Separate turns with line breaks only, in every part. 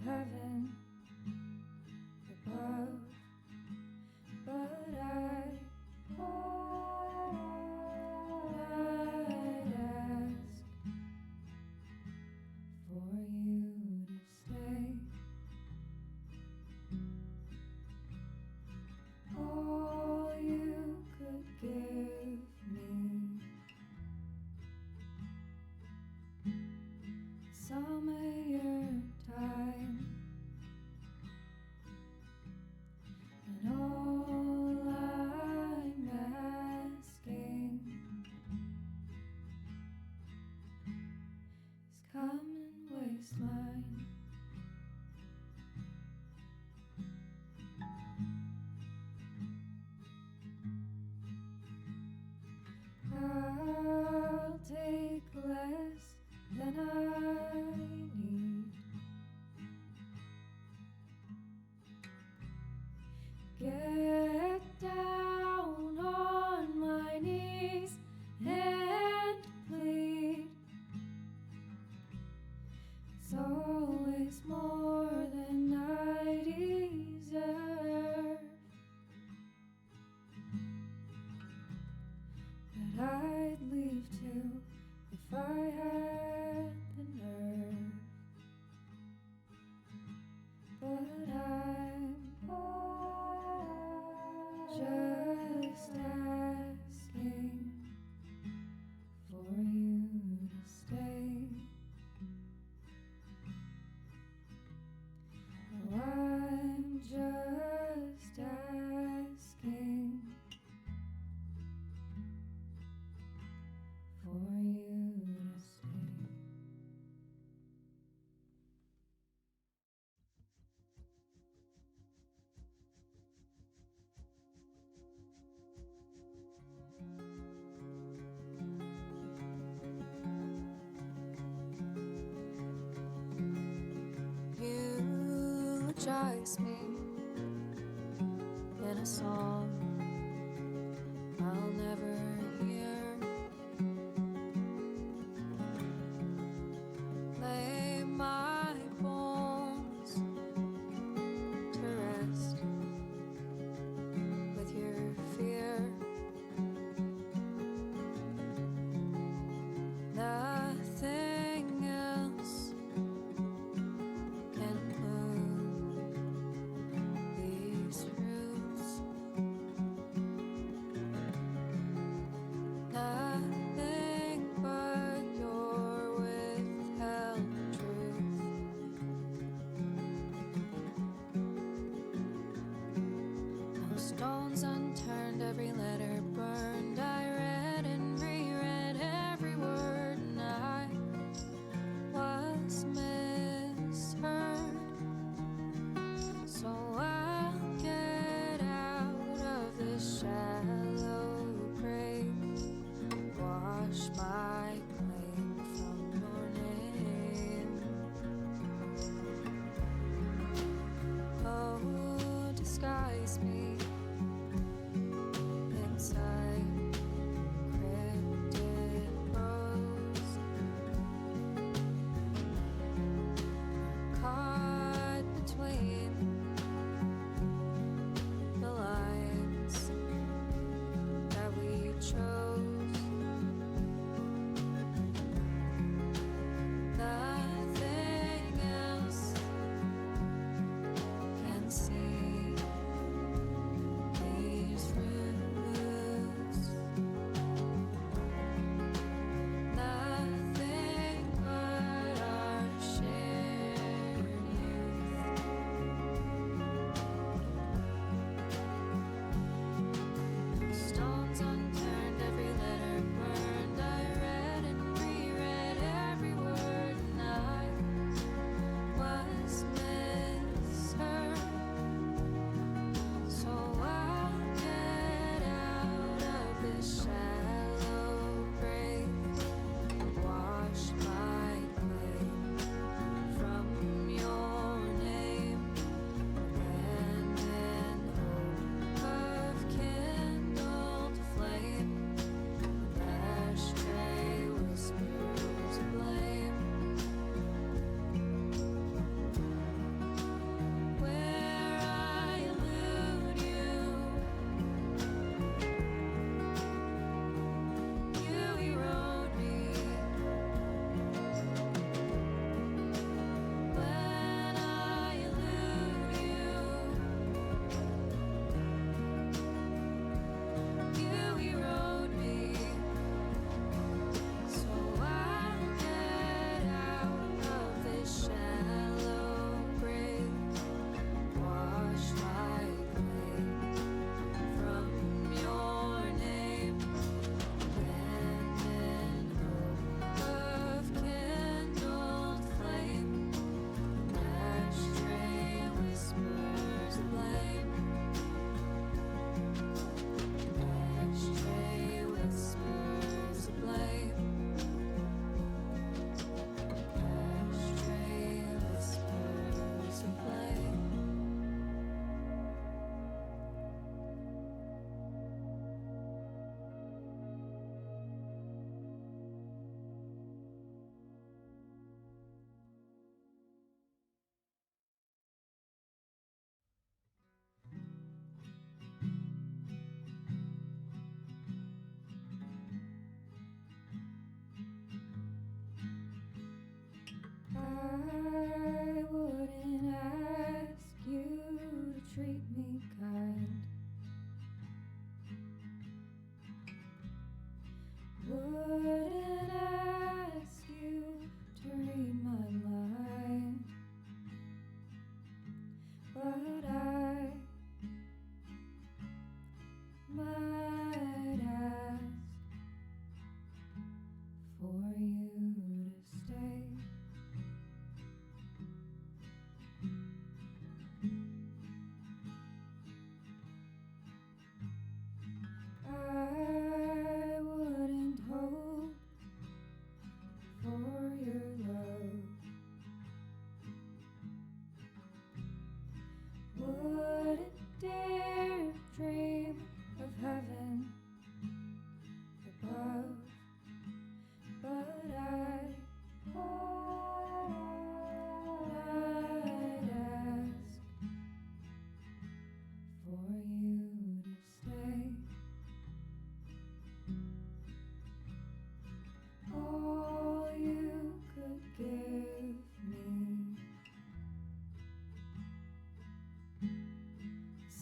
heaven above, but I'd ask for you to stay. All you could give me, some of your time, and all I'm asking is come and waste mine. I'll take less than I need. Get down on my knees and plead. It's always more than I deserve, that I'd leave too if I had the nerve. But I'm just asking for you to stay. Oh, I'm just asking for you to stay. Eulogize me in a song I'll never hear. Lay my bones to rest with your fear. Nothing else can move these roots.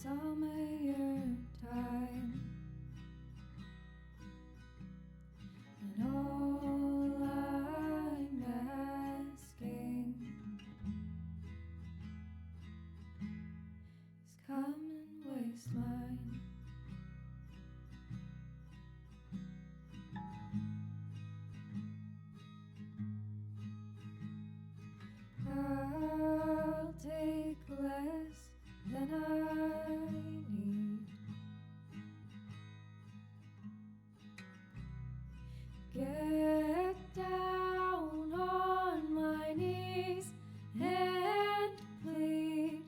summer time, and all I'm asking is come and waste mine. I'll take less than I need. Get down on my knees and plead.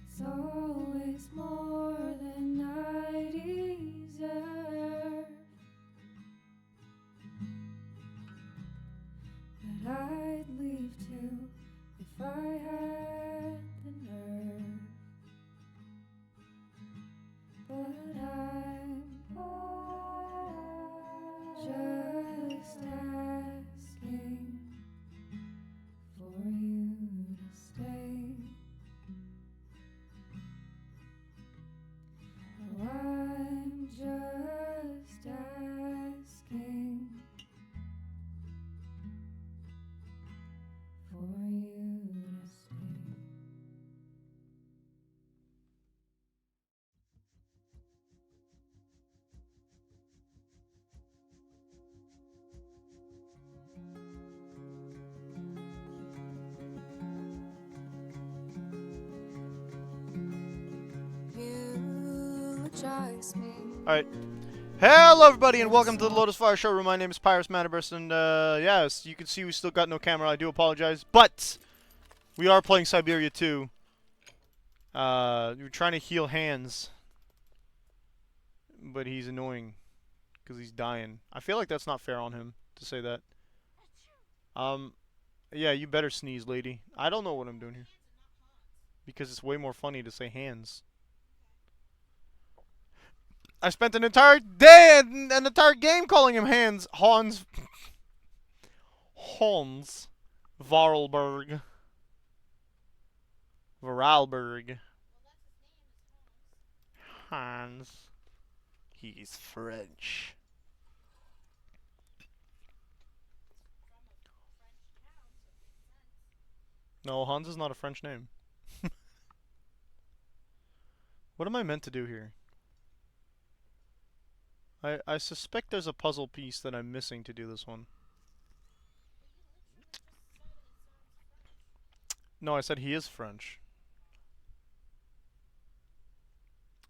It's always more than I deserve, that I'd leave to if I had the nerve. But I'm just asking for you to stay. Oh, I'm just asking for you to stay. Eulogize me.
Alright. Hello everybody and welcome to the Lotus Fire Showroom. My name is Pyrus Manaburst and yes, you can see we still got no camera. I do apologize. But we are playing Syberia 2. We're trying to heal Hands. But he's annoying. Because he's dying. I feel like that's not fair on him to say that. Yeah, you better sneeze, lady. I don't know what I'm doing here. Because it's way more funny to say Hands. I spent an entire day and an entire game calling him Hans. Hans. Hans. Vorarlberg. Vorarlberg. Hans. He's French. No, Hans is not a French name. What am I meant to do here? I suspect there's a puzzle piece that I'm missing to do this one. No, I said he is French.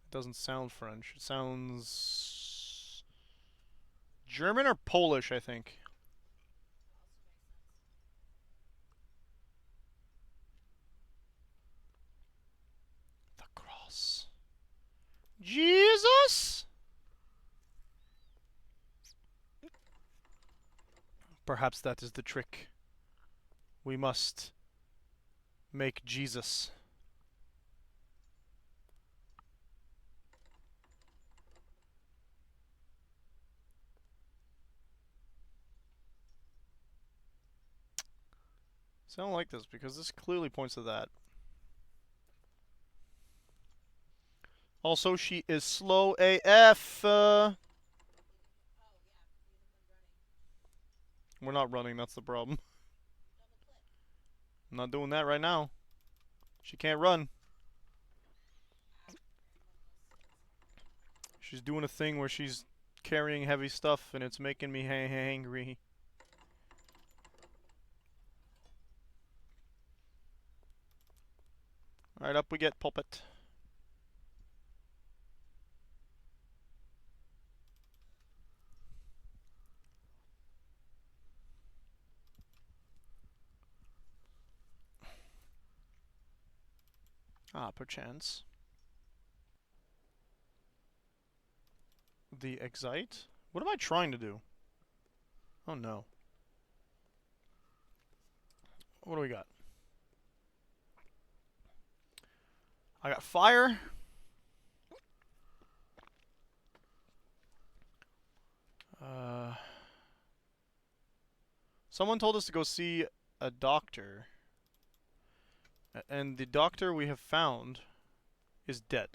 It doesn't sound French. It sounds German or Polish, I think. The cross. Jesus! Perhaps that is the trick. We must make Jesus. So I don't like this because this clearly points to that. Also, she is slow AF. We're not running, that's the problem. I'm not doing that right now. She can't run. She's doing a thing where she's carrying heavy stuff and it's making me angry. Alright, up we get, puppet. Ah, perchance. The Excite? What am I trying to do? Oh no. What do we got? I got fire. Someone told us to go see a doctor. And the doctor we have found is dead.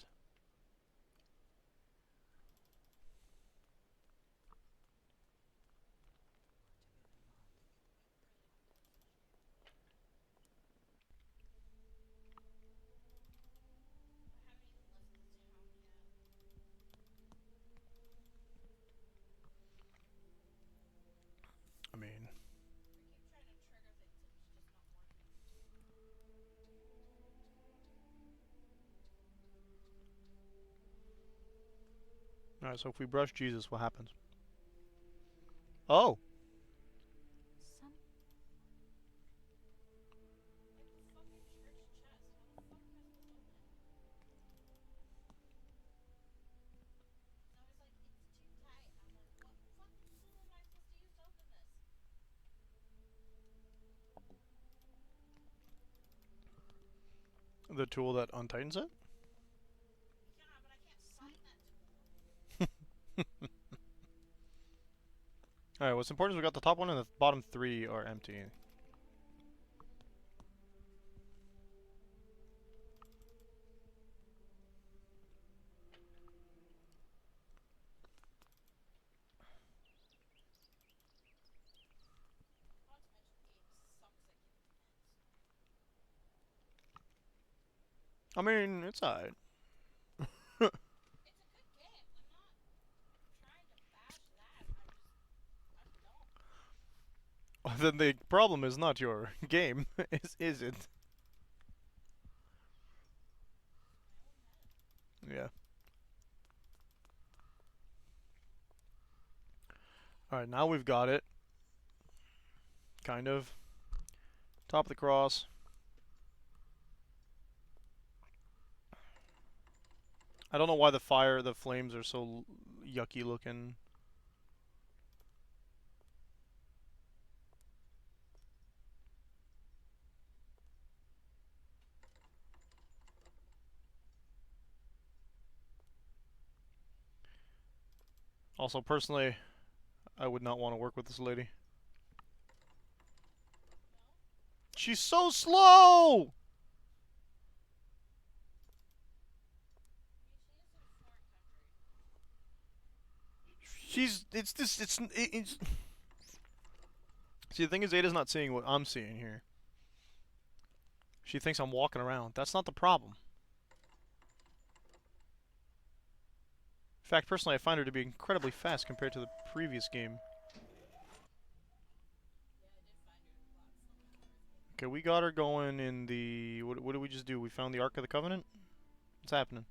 I mean, alright, so if we brush Jesus, what happens? Oh! The tool that untightens it? Alright, what's important is we got the top one and the bottom three are empty. I mean, it's alright. Then the problem is not your game, is it? Yeah. Alright, now we've got it. Kind of. Top of the cross. I don't know why the flames are so yucky looking. Also, personally, I would not want to work with this lady. She's so slow! It's. See, the thing is, Ada's not seeing what I'm seeing here. She thinks I'm walking around. That's not the problem. In fact, personally, I find her to be incredibly fast compared to the previous game. Okay, we got her going in the... What did we just do? We found the Ark of the Covenant? What's happening?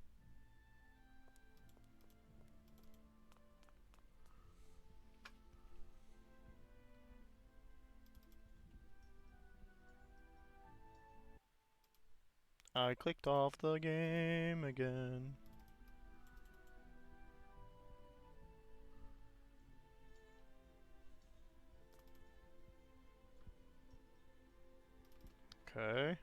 I clicked off the game again. Okay.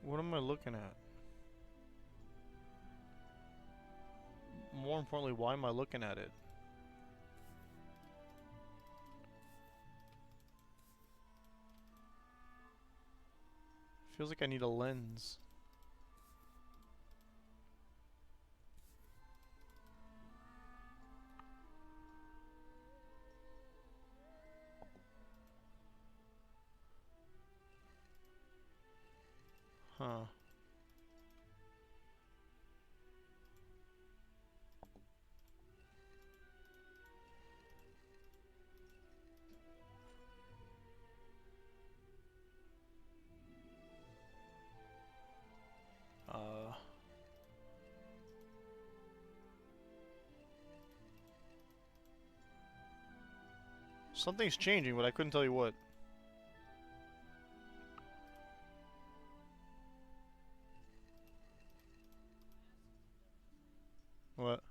What am I looking at? More importantly, why am I looking at it? Feels like I need a lens. Huh. Uh... Something's changing, but I couldn't tell you what. What?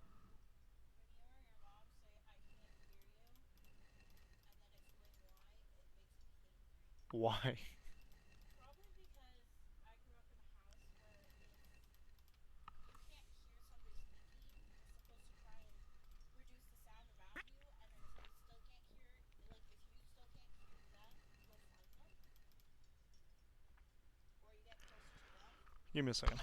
Why? Give me a second.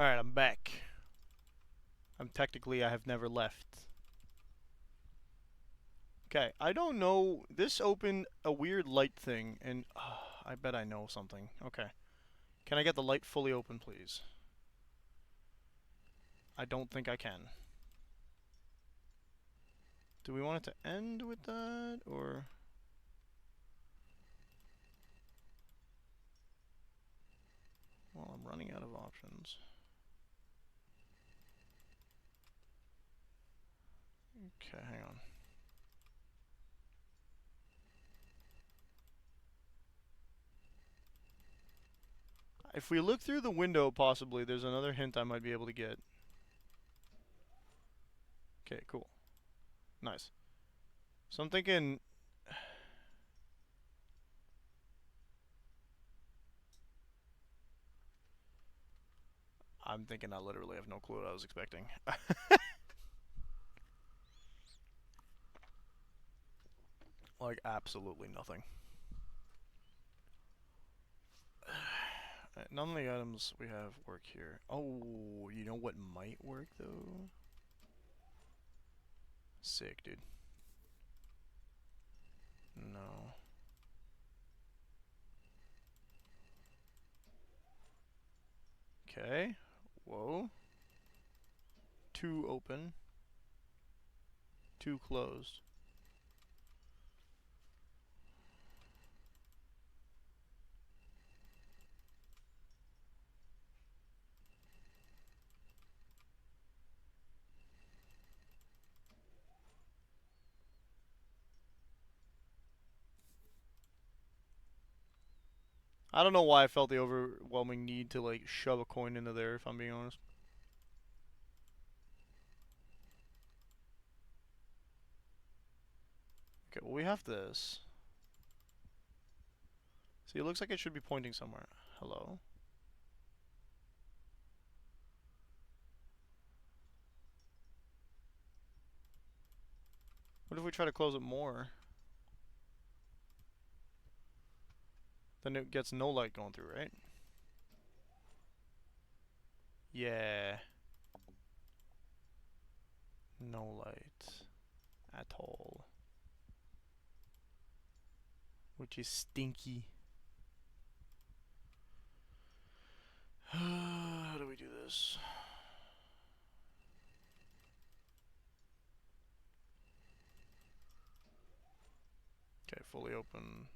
Alright, I'm back. I have never left. Okay, I don't know. This opened a weird light thing, and I bet I know something. Okay. Can I get the light fully open, please? I don't think I can. Do we want it to end with that, or... Well, I'm running out of options. Okay, hang on. If we look through the window, possibly, there's another hint I might be able to get. Okay, cool. Nice. So I'm thinking... I literally have no clue what I was expecting. Like, absolutely nothing. None of the items we have work here. Oh, you know what might work, though? Sick, dude. No. Okay. Whoa. 2 open. 2 closed. I don't know why I felt the overwhelming need to, like, shove a coin into there, if I'm being honest. Okay, well, we have this. See, it looks like it should be pointing somewhere. Hello? What if we try to close it more? Then it gets no light going through, right? Yeah. No light. At all. Which is stinky. How do we do this? Okay, fully open.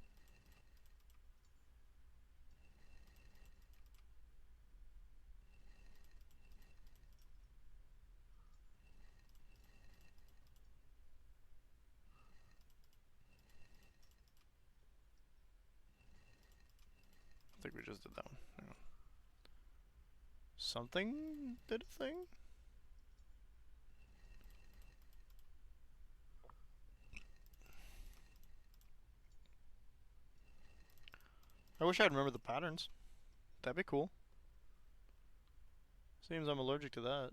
I think we just did that one. Hang on. Something did a thing? I wish I'd remember the patterns. That'd be cool. Seems I'm allergic to that.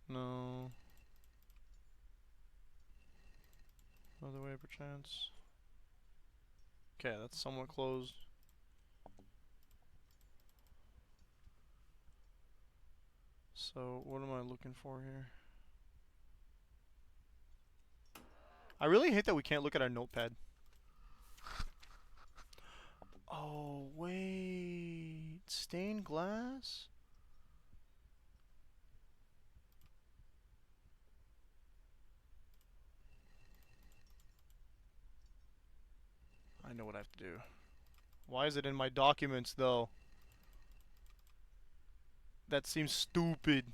No. Other way, perchance. Okay, that's somewhat closed. So, what am I looking for here? I really hate that we can't look at our notepad. Oh, wait. Stained glass? I know what I have to do. Why is it in my documents, though? That seems stupid.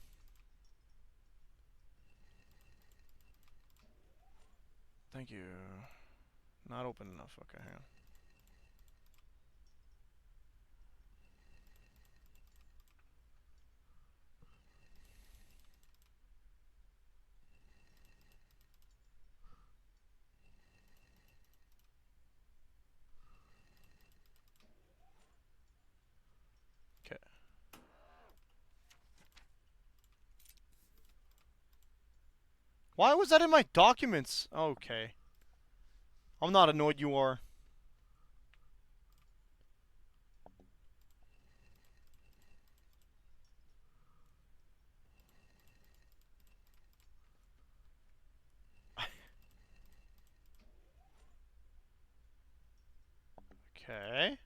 Thank you. Not open enough. Okay, hang on. Okay. Why was that in my documents? Okay. I'm not annoyed, you are. Okay.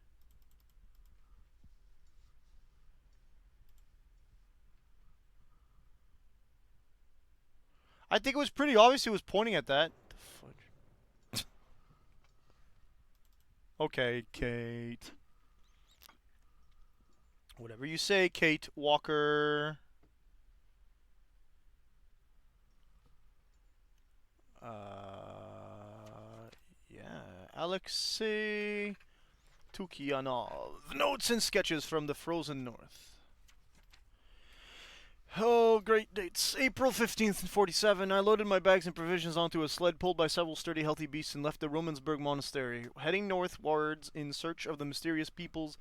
I think it was pretty obvious he was pointing at that. The fudge. Okay, Kate. Whatever you say, Kate Walker. Yeah. Alexei Tukianov. Notes and sketches from the frozen north. Oh, great dates. April 15th, 47. I loaded my bags and provisions onto a sled pulled by several sturdy, healthy beasts and left the Romansburg Monastery, heading northwards in search of the mysterious peoples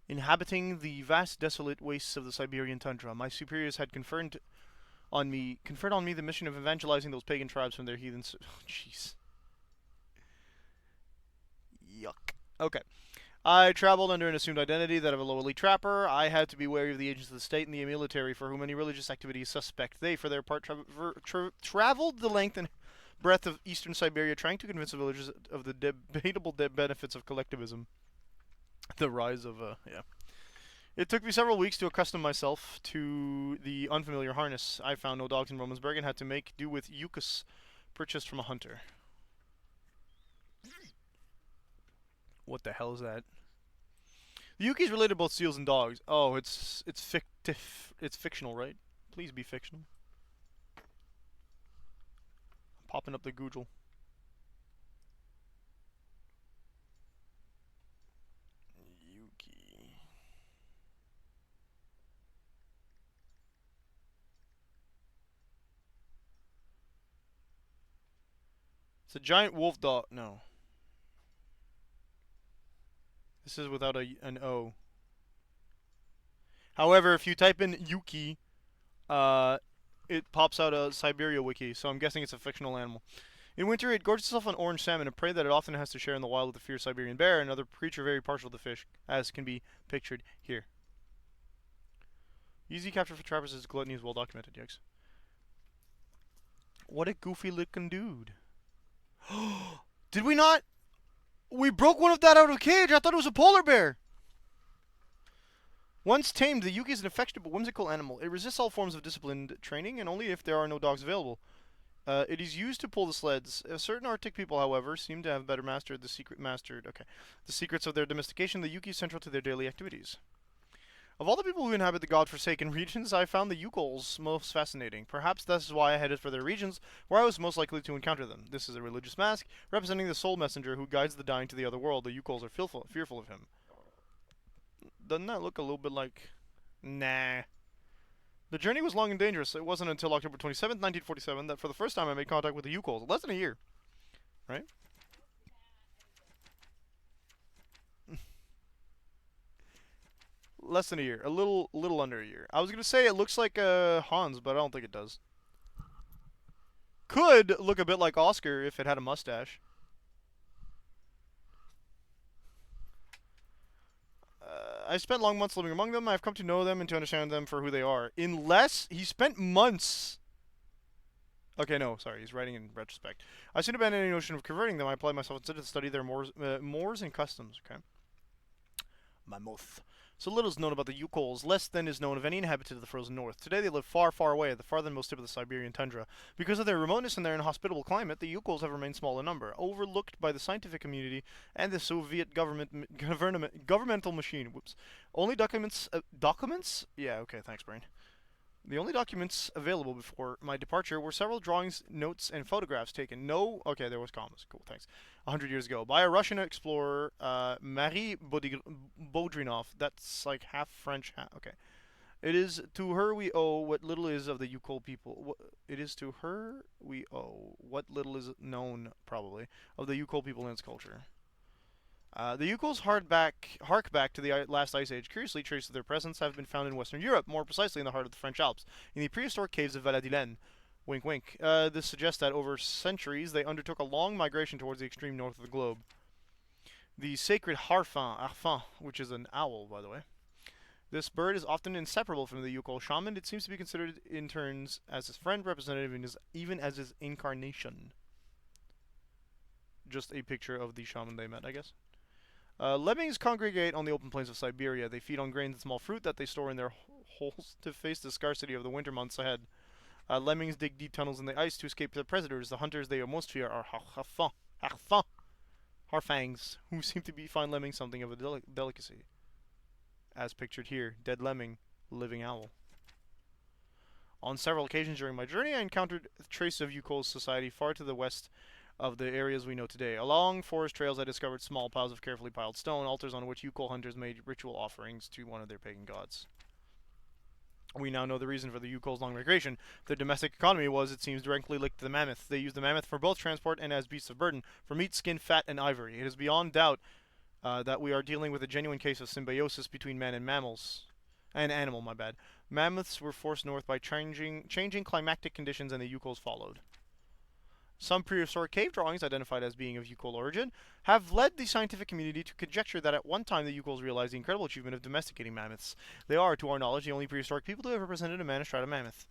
inhabiting the vast, desolate wastes of the Siberian tundra. My superiors had conferred on me the mission of evangelizing those pagan tribes from their heathen. Oh, jeez. Yuck. Okay. I traveled under an assumed identity, that of a lowly trapper. I had to be wary of the agents of the state and the military, for whom any religious activity is suspect. They, for their part, traveled the length and breadth of eastern Siberia, trying to convince the villagers of the debatable benefits of collectivism. The rise of, yeah. It took me several weeks to accustom myself to the unfamiliar harness. I found no dogs in Romansburg and had to make do with Yukas purchased from a hunter. What the hell is that? The Yuki's related to both seals and dogs. Oh, it's fictive. It's fictional, right? Please be fictional. I'm popping up the Google. Yuki. It's a giant wolf dog. No. This is without an O. However, if you type in Yuki, it pops out a Syberia wiki, so I'm guessing it's a fictional animal. In winter, it gorges itself on orange salmon, a prey that it often has to share in the wild with the fierce Siberian bear, another creature very partial to fish, as can be pictured here. Easy capture for trappers is gluttony is well documented, yikes. What a goofy looking dude. Did we not? We broke one of that out of a cage. I thought it was a polar bear. Once tamed, the Yuki is an affectionate but whimsical animal. It resists all forms of disciplined training, and only if there are no dogs available. It is used to pull the sleds. Certain Arctic people, however, seem to have better mastered the secrets of their domestication. The Yuki is central to their daily activities. Of all the people who inhabit the god-forsaken regions, I found the Yukols most fascinating. Perhaps this is why I headed for their regions, where I was most likely to encounter them. This is a religious mask, representing the soul messenger who guides the dying to the other world. The Yukols are fearful of him. Doesn't that look a little bit like... Nah. The journey was long and dangerous. It wasn't until October 27th, 1947, that for the first time I made contact with the Yukols. Less than a year. Right? Less than a year. A little under a year. I was going to say it looks like Hans, but I don't think it does. Could look a bit like Oscar if it had a mustache. I spent long months living among them. I've come to know them and to understand them for who they are. Unless he spent months. Okay, no, sorry. He's writing in retrospect. I soon abandoned any notion of converting them. I applied myself instead to study their mores and customs. Okay. Mammoth. So little is known about the Yukols, less than is known of any inhabitant of the frozen north. Today they live far, far away at the farthest tip of the Siberian tundra. Because of their remoteness and their inhospitable climate, the Yukols have remained small in number, overlooked by the scientific community and the Soviet governmental machine. Whoops. Only documents... documents? Yeah, okay, thanks, Brain. The only documents available before my departure were several drawings, notes, and photographs taken. No, okay, there was commas. Cool, thanks. 100 years ago, by a Russian explorer, Marie Baudrinoff. That's like half French, okay. It is to her we owe what little is of the Yukol people. It is to her we owe what little is known, probably, of the Yukol people and its culture. The Yukols hark back to the last ice age. Curiously, traces of their presence have been found in Western Europe, more precisely in the heart of the French Alps, in the prehistoric caves of Valladolid. Wink, wink. This suggests that over centuries they undertook a long migration towards the extreme north of the globe. The sacred harfin, which is an owl, by the way. This bird is often inseparable from the Yukol shaman. It seems to be considered in turns as his friend, representative, even as his incarnation. Just a picture of the shaman they met, I guess. Lemmings congregate on the open plains of Siberia. They feed on grains and small fruit that they store in their holes to face the scarcity of the winter months ahead. Lemmings dig deep tunnels in the ice to escape their predators. The hunters they most fear are harfangs, who seem to find lemmings something of a delicacy. As pictured here, dead lemming, living owl. On several occasions during my journey, I encountered traces of Yukol's society far to the west of the areas we know today. Along forest trails, I discovered small piles of carefully piled stone, altars on which Yukol hunters made ritual offerings to one of their pagan gods. We now know the reason for the Yukol's long migration. Their domestic economy was, it seems, directly linked to the mammoth. They used the mammoth for both transport and as beasts of burden, for meat, skin, fat, and ivory. It is beyond doubt that we are dealing with a genuine case of symbiosis between man and mammals. And animal, my bad. Mammoths were forced north by changing climatic conditions, and the Yukols followed. Some prehistoric cave drawings, identified as being of Yukol origin, have led the scientific community to conjecture that at one time the Yukols realized the incredible achievement of domesticating mammoths. They are, to our knowledge, the only prehistoric people to have represented a man astride a mammoth.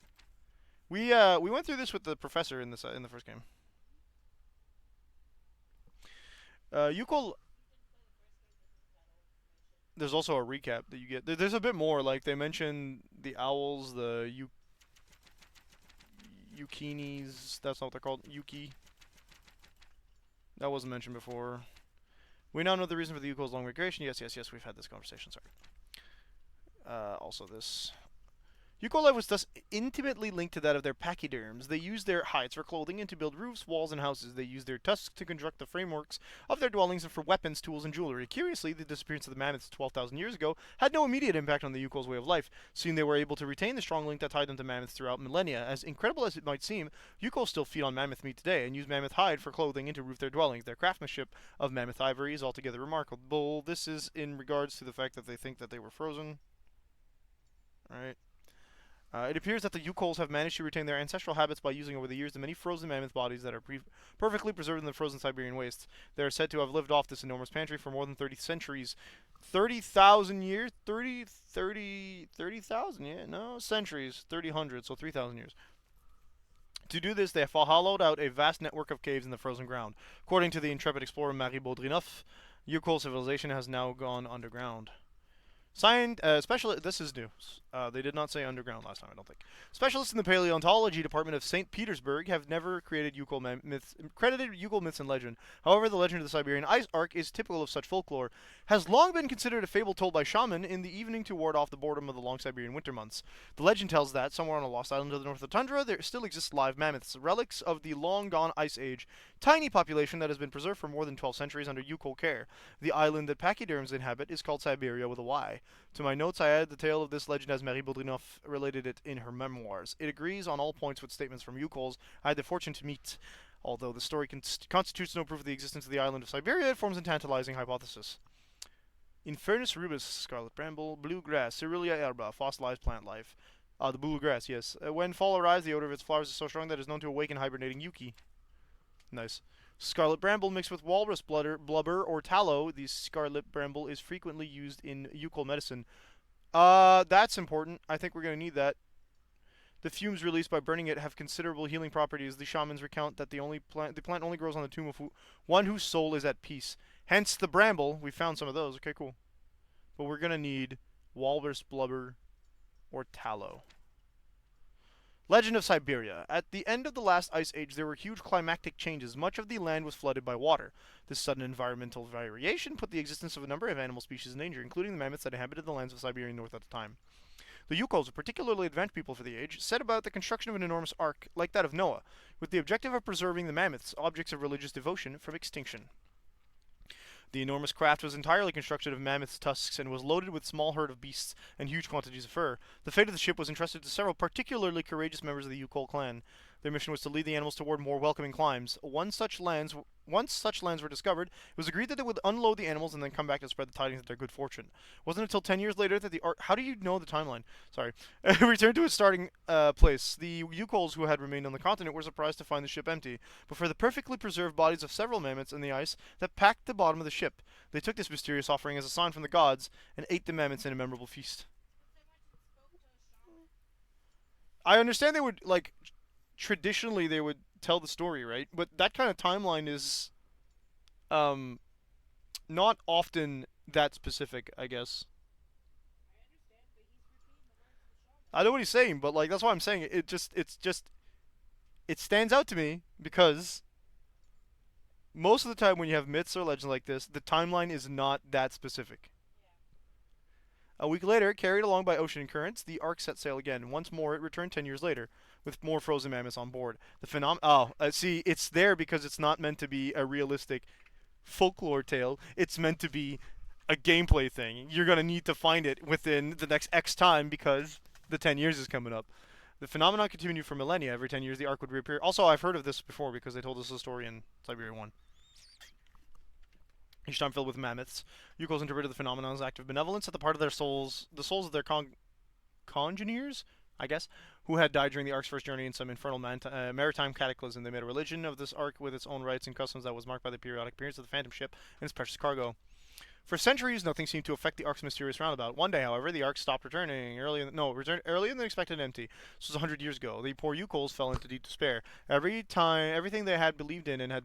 We went through this with the professor in the first game. Yukol. There's also a recap that you get. There's a bit more. Like they mention the owls, the Yukinis. That's not what they're called. Yuki. That wasn't mentioned before. We now know the reason for the Yukol's long migration. Yes, yes, yes. We've had this conversation. Sorry. Also this. Yukol life was thus intimately linked to that of their pachyderms. They used their hides for clothing and to build roofs, walls, and houses. They used their tusks to construct the frameworks of their dwellings and for weapons, tools, and jewelry. Curiously, the disappearance of the mammoths 12,000 years ago had no immediate impact on the Yukol's way of life, seeing they were able to retain the strong link that tied them to mammoths throughout millennia. As incredible as it might seem, Yukol still feed on mammoth meat today and use mammoth hide for clothing and to roof their dwellings. Their craftsmanship of mammoth ivory is altogether remarkable. This is in regards to the fact that they think that they were frozen. Alright. It appears that the Yukols have managed to retain their ancestral habits by using over the years the many frozen mammoth bodies that are perfectly preserved in the frozen Siberian wastes. They are said to have lived off this enormous pantry for more than 30 centuries. 30,000 years? 30,000, yeah, no, centuries. 30,000, so 3,000 years. To do this, they have hollowed out a vast network of caves in the frozen ground. According to the intrepid explorer Marie Baudrinoff, Yukol civilization has now gone underground. This is new. They did not say underground last time, I don't think. Specialists in the paleontology department of St. Petersburg have never credited Yukol myths and legend. However, the legend of the Siberian ice arc is typical of such folklore. Has long been considered a fable told by shaman in the evening to ward off the boredom of the long Siberian winter months. The legend tells that, somewhere on a lost island to the north of the tundra, there still exists live mammoths, relics of the long-gone ice age. Tiny population that has been preserved for more than 12 centuries under Yukol care. The island that pachyderms inhabit is called Syberia with a Y. To my notes, I added the tale of this legend as Marie Baudrinoff related it in her memoirs. It agrees on all points with statements from Yukols I had the fortune to meet. Although the story constitutes no proof of the existence of the island of Siberia, it forms a tantalizing hypothesis. Infernus rubus, scarlet bramble, blue grass, Syberia herba, fossilized plant life. The blue grass, yes. When fall arrives, the odor of its flowers is so strong that it is known to awaken hibernating Yuki. Nice. Scarlet bramble mixed with walrus blubber or tallow. The scarlet bramble is frequently used in Yukol medicine. That's important. I think we're going to need that. The fumes released by burning it have considerable healing properties. The shamans recount that the plant only grows on the tomb of one whose soul is at peace. Hence the bramble. We found some of those. Okay, cool. But we're going to need walrus blubber or tallow. Legend of Syberia. At the end of the last ice age, there were huge climatic changes. Much of the land was flooded by water. This sudden environmental variation put the existence of a number of animal species in danger, including the mammoths that inhabited the lands of Siberian North at the time. The Yukols, a particularly advanced people for the age, set about the construction of an enormous ark, like that of Noah, with the objective of preserving the mammoths, objects of religious devotion, from extinction. The enormous craft was entirely constructed of mammoths' tusks and was loaded with small herd of beasts and huge quantities of fur. The fate of the ship was entrusted to several particularly courageous members of the Yukol clan. Their mission was to lead the animals toward more welcoming climes. Once such lands were discovered, it was agreed that they would unload the animals and then come back to spread the tidings of their good fortune. It wasn't until 10 years later that the ark... How do you know the timeline? Sorry. Returned to its starting place. The Yukols who had remained on the continent were surprised to find the ship empty, but for the perfectly preserved bodies of several mammoths in the ice that packed the bottom of the ship. They took this mysterious offering as a sign from the gods and ate the mammoths in a memorable feast. I understand they would, like... Traditionally they would tell the story, right? But that kind of timeline is not often that specific, I guess. I know what he's saying, but like that's why I'm saying it. It stands out to me because most of the time when you have myths or legends like this, the timeline is not that specific. A week later, carried along by ocean currents, the Ark set sail again. Once more, it returned 10 years later, with more frozen mammoths on board. See, it's there because it's not meant to be a realistic folklore tale. It's meant to be a gameplay thing. You're gonna need to find it within the next X time because the 10 years is coming up. The phenomenon continued for millennia. Every 10 years, the Ark would reappear. Also, I've heard of this before because they told us the story in Syberia 1. Each time filled with mammoths, Yukos interpreted the phenomenon as an act of benevolence at the part of their souls, the souls of their congeners, I guess, who had died during the Ark's first journey in some infernal maritime cataclysm. They made a religion of this Ark with its own rites and customs that was marked by the periodic appearance of the Phantom ship and its precious cargo. For centuries, nothing seemed to affect the Ark's mysterious roundabout. One day, however, the Ark stopped returning. Returned earlier than expected empty. This was 100 years ago. The poor Yukols fell into deep despair. Everything they had believed in and had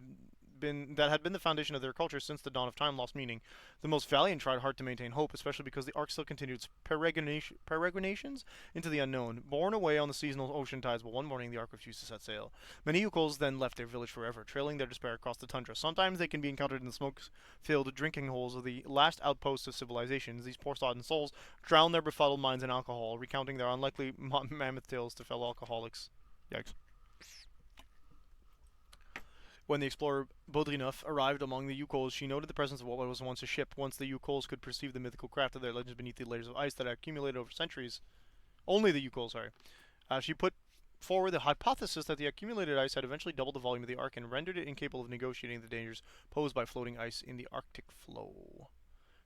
been the foundation of their culture since the dawn of time lost meaning. The most valiant tried hard to maintain hope, especially because the Ark still continued its peregrinations into the unknown. Borne away on the seasonal ocean tides, but one morning the Ark refused to set sail. Many Yukols then left their village forever, trailing their despair across the tundra. Sometimes they can be encountered in the smoke-filled drinking holes of the last outposts of civilizations. These poor sodden souls drown their befuddled minds in alcohol, recounting their unlikely mammoth tales to fellow alcoholics. Yikes. When the explorer Bodrinov arrived among the Yukols, she noted the presence of what was once a ship. Once the Yukols could perceive the mythical craft of their legends beneath the layers of ice that had accumulated over centuries. Only the Yukols, sorry. She put forward the hypothesis that the accumulated ice had eventually doubled the volume of the Ark and rendered it incapable of negotiating the dangers posed by floating ice in the Arctic flow.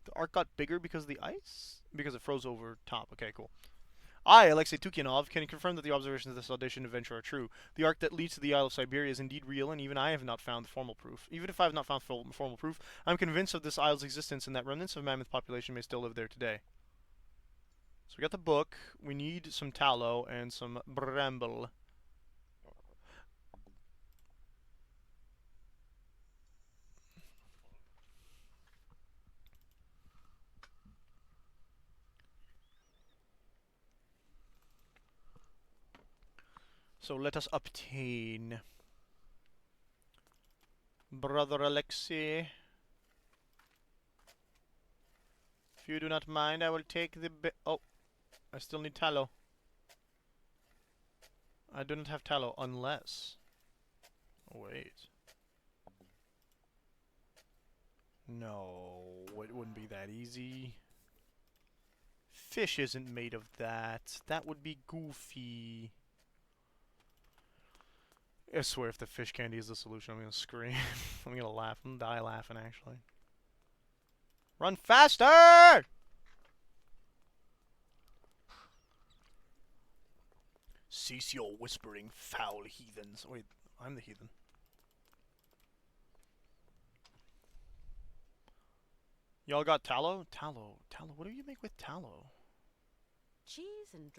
The Ark got bigger because of the ice? Because it froze over top. Okay, cool. I, Alexei Tukinov, can confirm that the observations of this audition adventure are true. The arc that leads to the Isle of Syberia is indeed real, and even I have not found formal proof. Even if I have not found formal proof, I'm convinced of this isle's existence and that remnants of mammoth population may still live there today. So we got the book. We need some tallow and some bramble. So let us obtain. Brother Alexei. If you do not mind, I will take the oh, I still need tallow. I do not have tallow unless... Wait. No, it wouldn't be that easy. Fish isn't made of that. That would be goofy. I swear if the fish candy is the solution, I'm gonna scream. I'm gonna laugh. I'm gonna die laughing, actually. Run faster! Cease your whispering, foul heathens. Wait, I'm the heathen. Y'all got tallow? Tallow. What do you make with tallow?
Cheese and...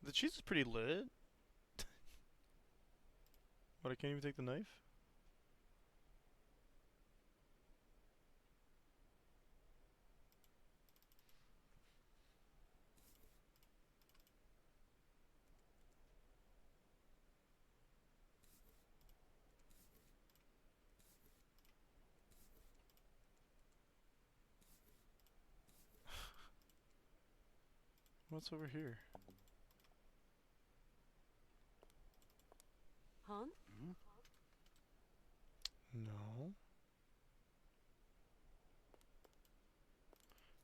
The cheese is pretty lit. But I can't even take the knife? What's over here?
Huh?
No.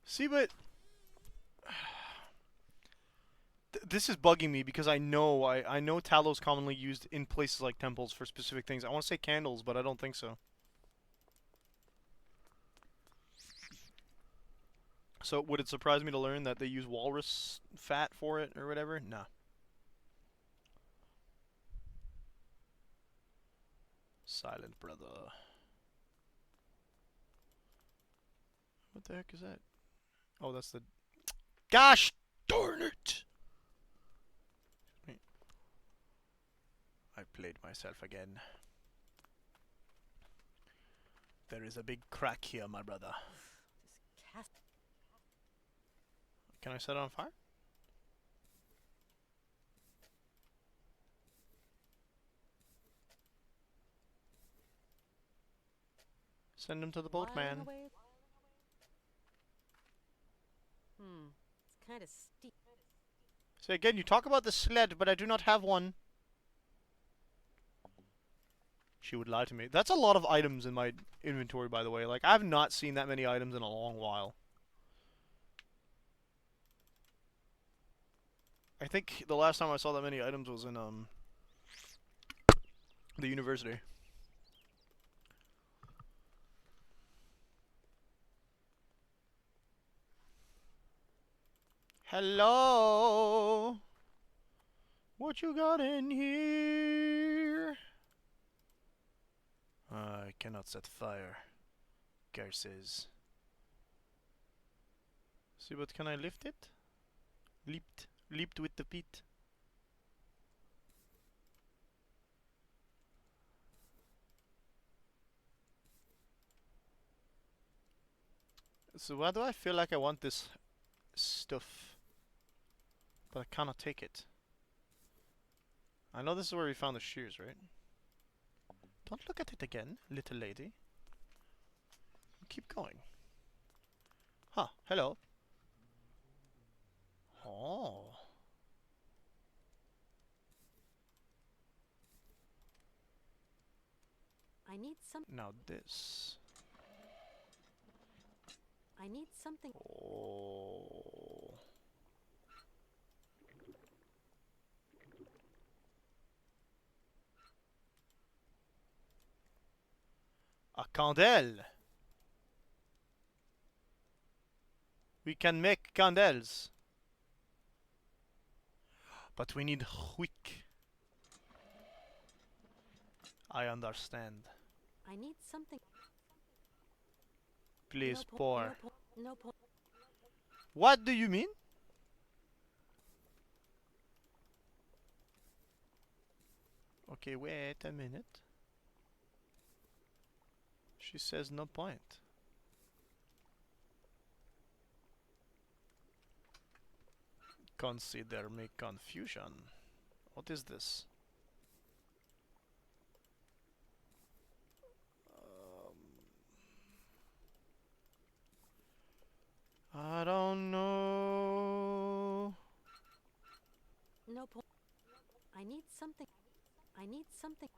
See, but this is bugging me because I know tallow is commonly used in places like temples for specific things. I want to say candles, but I don't think so. So would it surprise me to learn that they use walrus fat for it or whatever? Nah. Silent brother. What the heck is that? Oh, that's the... Gosh darn it! I played myself again. There is a big crack here, my brother.
This cast.
Can I set it on fire? Send him to the boat, man.
It's kind of steep.
So again, you talk about the sled, but I do not have one. She would lie to me. That's a lot of items in my inventory, by the way. Like, I've not seen that many items in a long while. I think the last time I saw that many items was in, the university. Hello? What you got in here? I cannot set fire. Curses. See, but can I lift it? Leaped with the feet. So why do I feel like I want this stuff, but I cannot take it? I know this is where we found the shears, right? Don't look at it again, little lady. Keep going. Huh, hello. Oh.
I need some.
Now this.
I need something.
Oh. A candle. We can make candles. But we need quick. I understand.
I need something.
Please
No
pour.
No point.
What do you mean? Okay, wait a minute. She says no point. Consider me confusion. What is this? I don't know.
No point. I need something. I need something.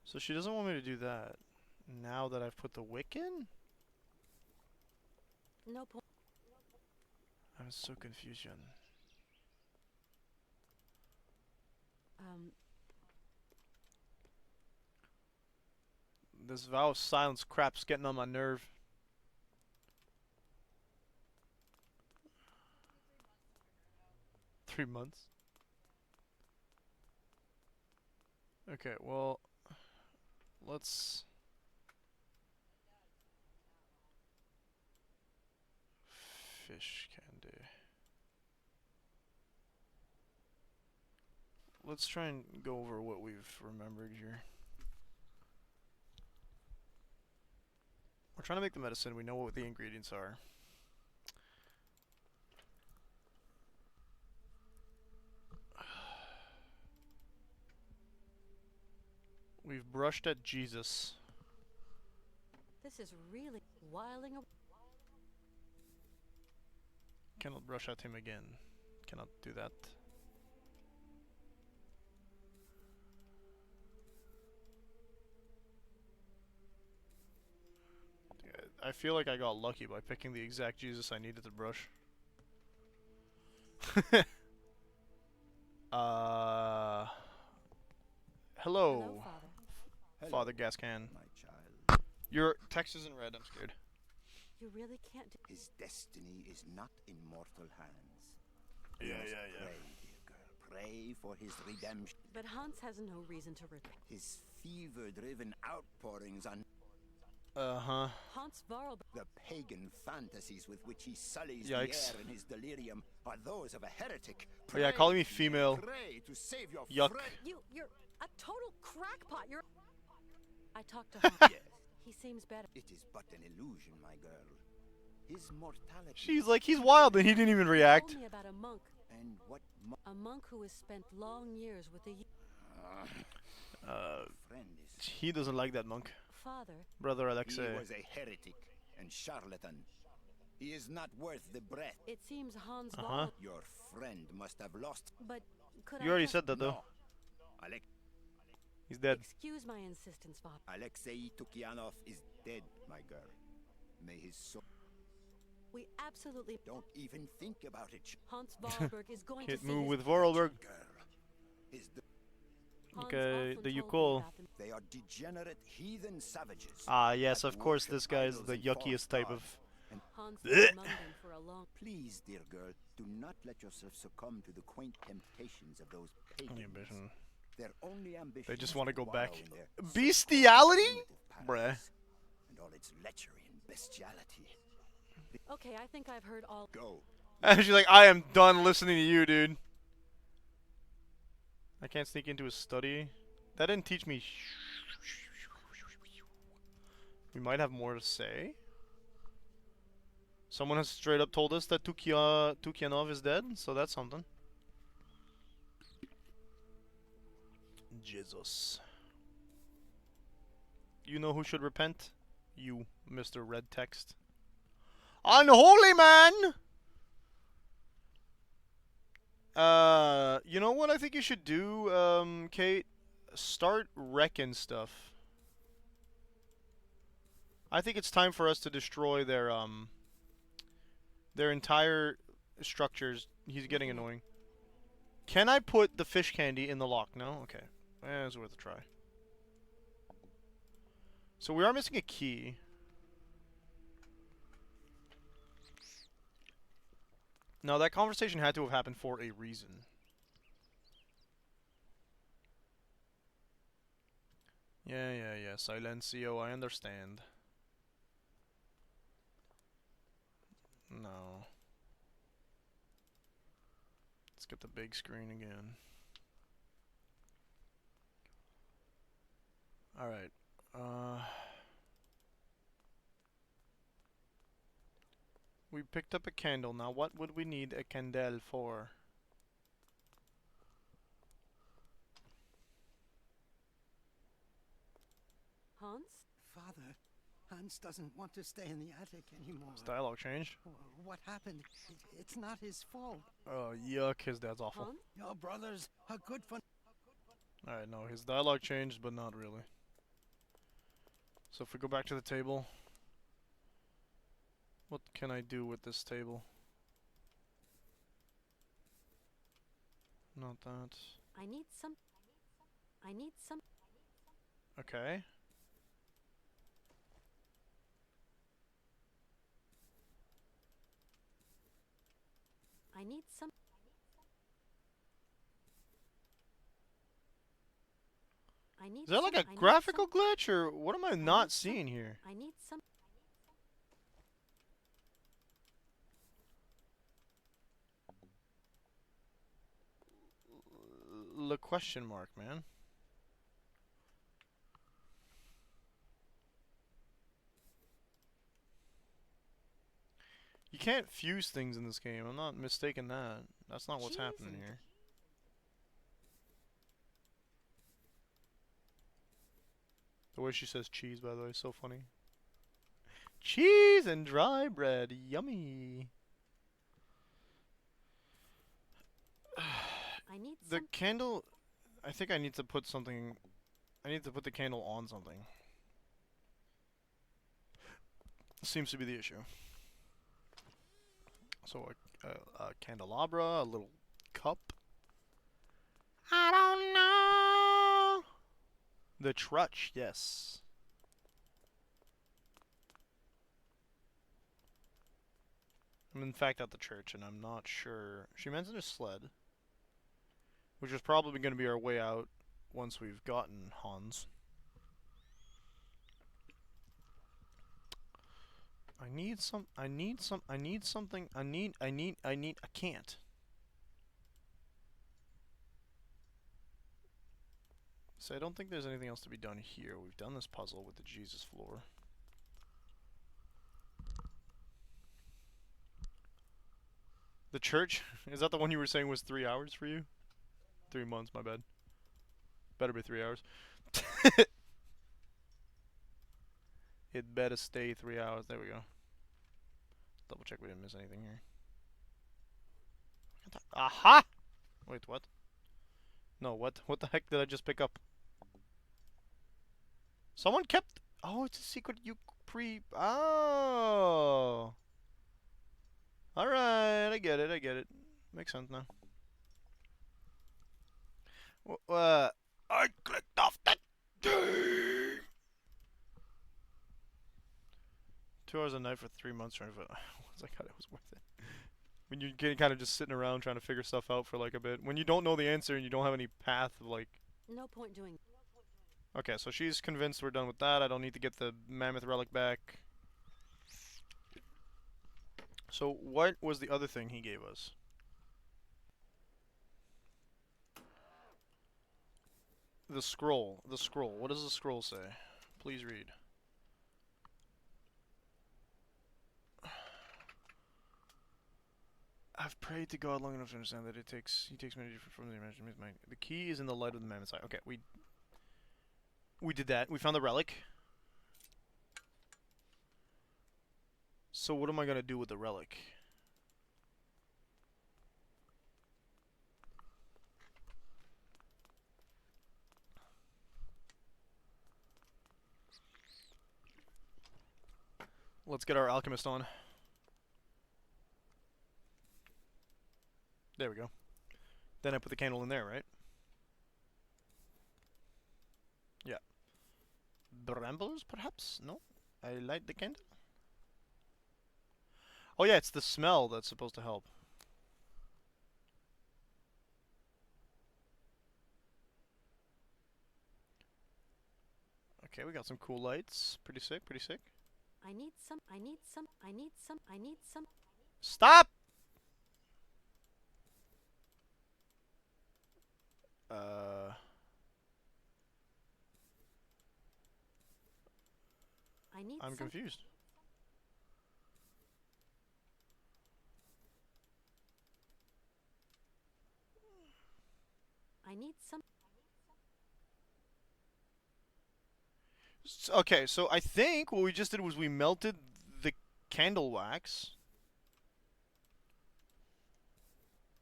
So she doesn't want me to do that. Now that I've put the wick in?
No point.
I'm so confusion. This vow of silence crap's getting on my nerve. Three months. Okay, well, let's fish candy. Let's try and go over what we've remembered here. We're trying to make the medicine. We know what the ingredients are. We've brushed at Jesus.
This is really whiling away.
Cannot brush at him again. Cannot do that. I feel like I got lucky by picking the exact Jesus I needed to brush. Hello,
Father.
Father Gascan.
My child,
Your text isn't red, I'm scared.
You really can't do.
his destiny is not in mortal hands.
Yeah,
You must
yeah, yeah.
Pray, dear girl, pray for his redemption.
But Hans has no reason to repent.
His fever-driven outpourings on
Uh-huh.
Hans Varl.
the pagan fantasies with which he sullies
Yikes.
the air in his delirium are those of a heretic.
Oh yeah,
Pray,
calling me
dear,
female.
Pray to save your
Yuck.
friend.
You're a total crackpot. You're. I talked to Hans.
Yes,
He seems better.
It is but an illusion, my girl. His mortality.
She's like, he's wild, and he didn't even react.
Told me about a monk.
And what
A monk who has spent long years with the
friend is.
He doesn't like that monk.
father.
Brother
He
Alexei.
was a heretic and charlatan. He is not worth the breath.
It seems Hans
Uh-huh.
Wahl.
Your friend must have lost.
But could
You
I
already
just
said that, though.
No.
He's dead.
excuse my insistence, father?
Alexei Tukianov is dead, my girl. May his soul.
We absolutely.
Don't even think about it,
Hans Wahlberg is going to
Can't
see
move
his
with Vorarlberg.
girl. His
Hans
Okay,
often
the
told me
Yukol.
about them.
They are degenerate heathen savages.
Ah, yes,
that
of course,
worship
this guy's
idols
the
and false
yuckiest type
gods.
of.
And
Hans
Blech.
was among them for a long.
please, dear girl, do not let yourself succumb to the quaint temptations of those pagans.
Ambition.
Their only ambition
They just
is
want to
to
go
wallow
back.
in their
Bestiality?
so-called primitive
Bruh.
paradise and all its lechery and bestiality.
Okay, I think I've heard all.
Go.
And she's like, I am done listening to you, dude. I can't sneak into his study. That didn't teach me. We might have more to say. Someone has straight up told us that Tukianov is dead, so that's something. Jesus. You know who should repent? You, Mr. Red Text. Unholy man! You know what I think you should do, Kate? Start wrecking stuff. I think it's time for us to destroy their entire structures. He's getting annoying. Can I put the fish candy in the lock? No? Okay. It's worth a try. So we are missing a key. Now that conversation had to have happened for a reason. Yeah. Silencio, I understand. No. Let's get the big screen again. Alright. We picked up a candle. Now what would we need a candle for?
Hans?
Father, Hans doesn't want to stay in the attic anymore.
His dialogue changed.
What happened? It's not his fault.
Oh, yuck. His dad's awful.
Hans?
Your brothers are good for...
Alright, no. His dialogue changed, but not really. So if we go back to the table. What can I do with this table? Not that.
I need some. I need some.
Okay.
I need some. I need.
Is that like
some-
a
I need
graphical
some-
glitch, or what am I
need
not
some-
seeing here?
I need some.
The question mark, man. You can't fuse things in this game. I'm not mistaken that. That's not what's happening
Cheese and-
here. The way she says cheese, by the way, is so funny. Cheese and dry bread. Yummy.
I need
The
some.
candle... I think I need to put something... I need to put the candle on something. Seems to be the issue. So a candelabra, a little cup. I don't know. The trutch, yes. I'm in fact at the church, and I'm not sure. She mentioned a sled, which is probably going to be our way out once we've gotten Hans. I need something, I can't. So I don't think there's anything else to be done here. We've done this puzzle with the Jesus floor. The church? Is that the one you were saying was 3 hours for you? 3 months, my bad. Better be 3 hours. It better stay 3 hours. There we go. Double check we didn't miss anything here. Aha! Wait, what? No, what? What the heck did I just pick up? Someone kept... Oh, it's a secret you Oh! Alright, I get it, I get it. Makes sense now. I clicked off that game! 2 hours a night for 3 months trying to... Once I got it, was worth it. When you're getting kind of just sitting around trying to figure stuff out for like a bit. When you don't know the answer and you don't have any path of like...
No point doing.
Okay, so she's convinced we're done with that. I don't need to get the mammoth relic back. So what was the other thing he gave us? The scroll. The scroll. What does the scroll say? Please read. I've prayed to God long enough to understand that he takes many different forms of the imagination. The key is in the light of the mammoth's eye. Okay, we did that. We found the relic. So what am I gonna do with the relic? Let's get our alchemist on. There we go. Then I put the candle in there, right? Yeah. Brambles, perhaps? No? I light the candle? Oh yeah, it's the smell that's supposed to help. Okay, we got some cool lights. Pretty sick, pretty sick.
I need some.
Stop! I'm confused.
I need some.
Okay, so I think what we just did was we melted the candle wax,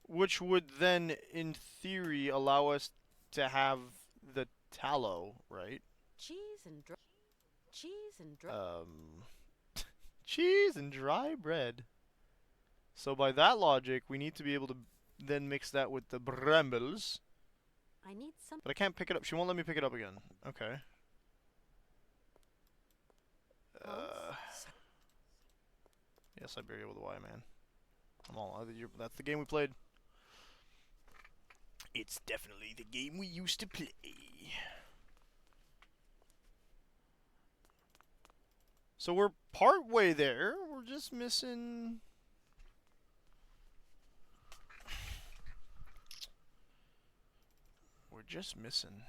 which would then, in theory, allow us to have the tallow, right?
Cheese and dry.
Cheese and dry bread. So by that logic, we need to be able to then mix that with the brambles.
I need some.
But I can't pick it up. She won't let me pick it up again. Okay. Yeah, Syberia with a Y, man. I'm all. That's the game we played. It's definitely the game we used to play. So we're part way there. We're just missing. We're just missing.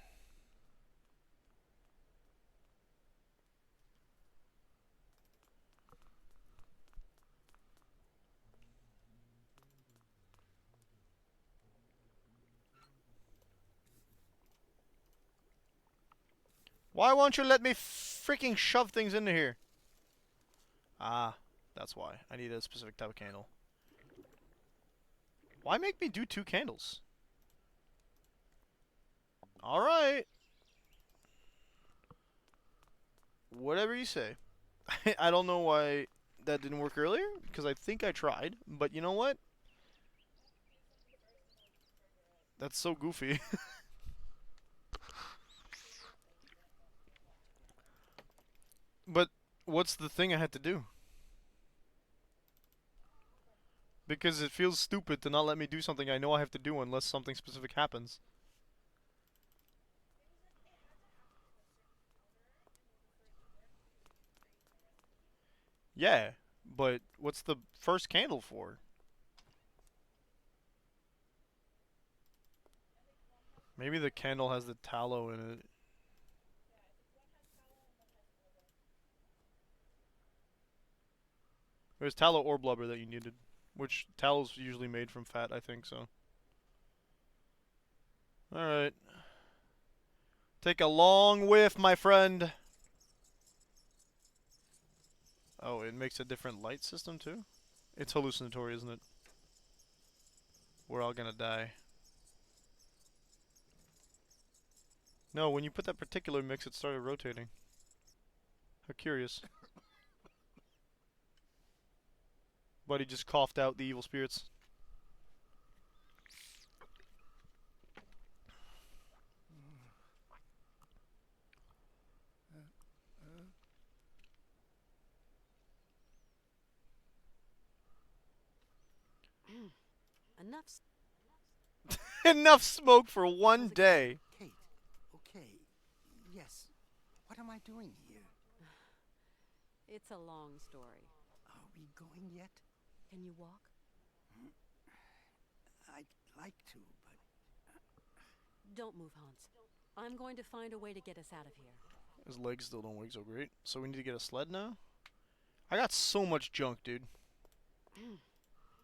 Why won't you let me freaking shove things into here? Ah, that's why. I need a specific type of candle. Why make me do 2 candles? Alright. Whatever you say. I don't know why that didn't work earlier, because I think I tried, but you know what? That's so goofy. But what's the thing I had to do? Because it feels stupid to not let me do something I know I have to do unless something specific happens. Yeah, but what's the first candle for? Maybe the candle has the tallow in it. It was tallow or blubber that you needed. which tallow is usually made from fat, I think, so. Alright. Take a long whiff, my friend. Oh, it makes a different light system, too? It's hallucinatory, isn't it? We're all gonna die. No, when you put that particular mix, it started rotating. How curious. Buddy just coughed out the evil spirits.
Enough.
Enough smoke for one day.
Kate, okay. Yes. What am I doing here?
It's a long story.
Are we going yet?
Can you walk?
I'd like to, but...
Don't move, Hans. I'm going to find a way to get us out of here.
His legs still don't work so great. So we need to get a sled now? I got so much junk, dude.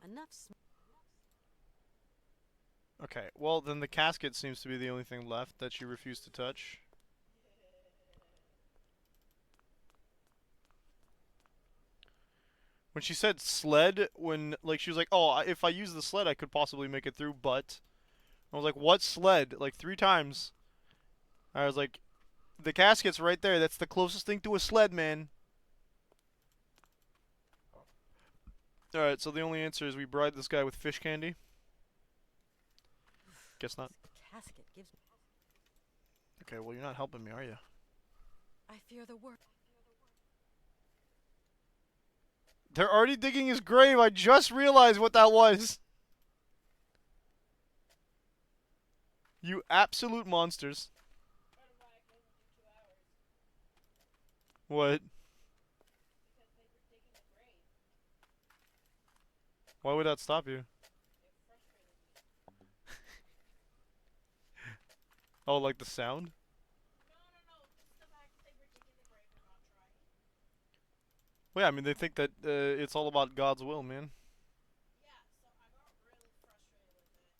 Enough.
Okay, well then the casket seems to be the only thing left that she refused to touch. When she said sled, like she was like, oh, if I use the sled I could possibly make it through, but... I was like, what sled? Like 3 times. I was like, the casket's right there, that's the closest thing to a sled, man. Alright, so the only answer is we bribe this guy with fish candy. Guess not.
The casket gives me.
Okay, well you're not helping me, are you?
I fear the worst.
They're already digging his grave. I just realized what that was. You absolute monsters. What? Why would that stop you? Oh, like the sound? Well, yeah, I mean, they think that it's all about God's will, man.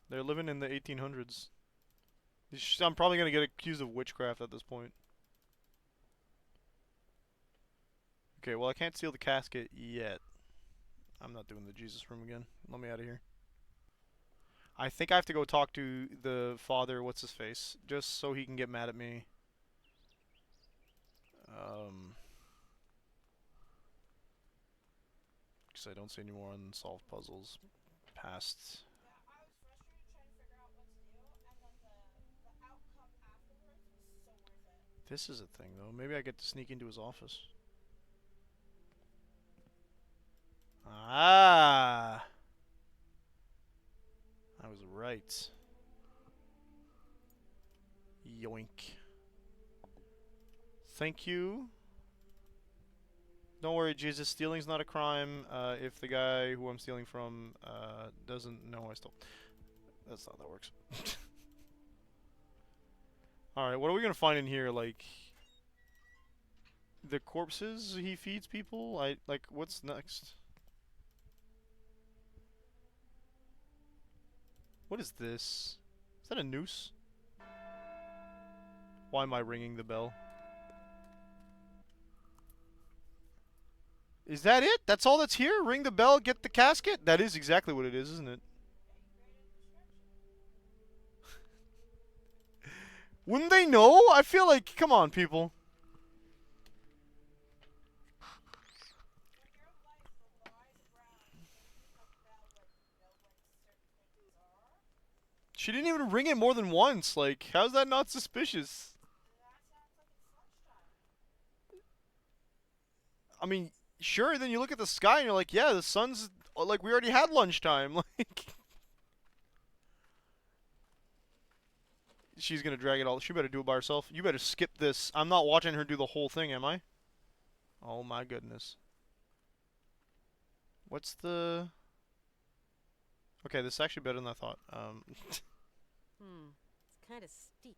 They're living in the 1800s. I'm probably going to get accused of witchcraft at this point. Okay, well, I can't steal the casket yet. I'm not doing the Jesus room again. Let me out of here. I think I have to go talk to the father, what's his face, just so he can get mad at me. Because I don't see any more unsolved puzzles past. This is a thing, though. Maybe I get to sneak into his office. Ah! I was right. Yoink. Thank you. Don't worry, Jesus. Stealing's not a crime if the guy who I'm stealing from doesn't know I stole. That's not how that works. Alright, what are we gonna find in here? Like... the corpses he feeds people? Like, what's next? What is this? Is that a noose? Why am I ringing the bell? Is that it? That's all that's here? Ring the bell, get the casket? That is exactly what it is, isn't it? Wouldn't they know? I feel like, come on, people. She didn't even ring it more than once. Like, how's that not suspicious? I mean, sure, then you look at the sky and you're like, yeah, the sun's... like, we already had lunchtime. Like... She's gonna drag it all. She better do it by herself. You better skip this. I'm not watching her do the whole thing, am I? Oh my goodness. What's the... Okay, this is actually better than I thought.
It's kind of steep.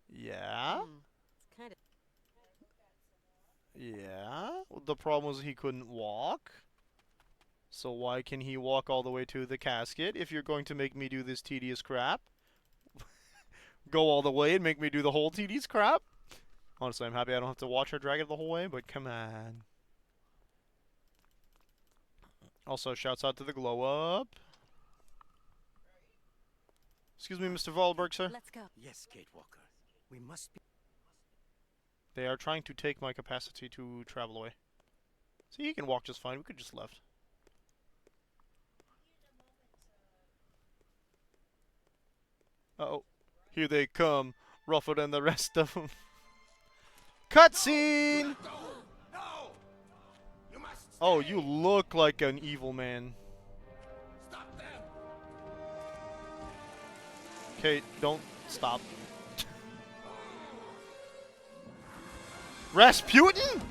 Yeah?
It's kind of...
Yeah? Well, the problem was he couldn't walk? So why can he walk all the way to the casket if you're going to make me do this tedious crap? Go all the way and make me do the whole tedious crap? Honestly, I'm happy I don't have to watch her drag it the whole way, but come on. Also, shouts out to the glow up. Excuse me, Mr. Wahlberg, sir.
Let's go.
Yes, Kate Walker. We must be.
They are trying to take my capacity to travel away. See, he can walk just fine. We could just left. Uh-oh. Here they come, rougher than the rest of them. Cutscene!
No! You must.
Oh, you look like an evil man.
Stop them!
Okay, don't stop. Rasputin?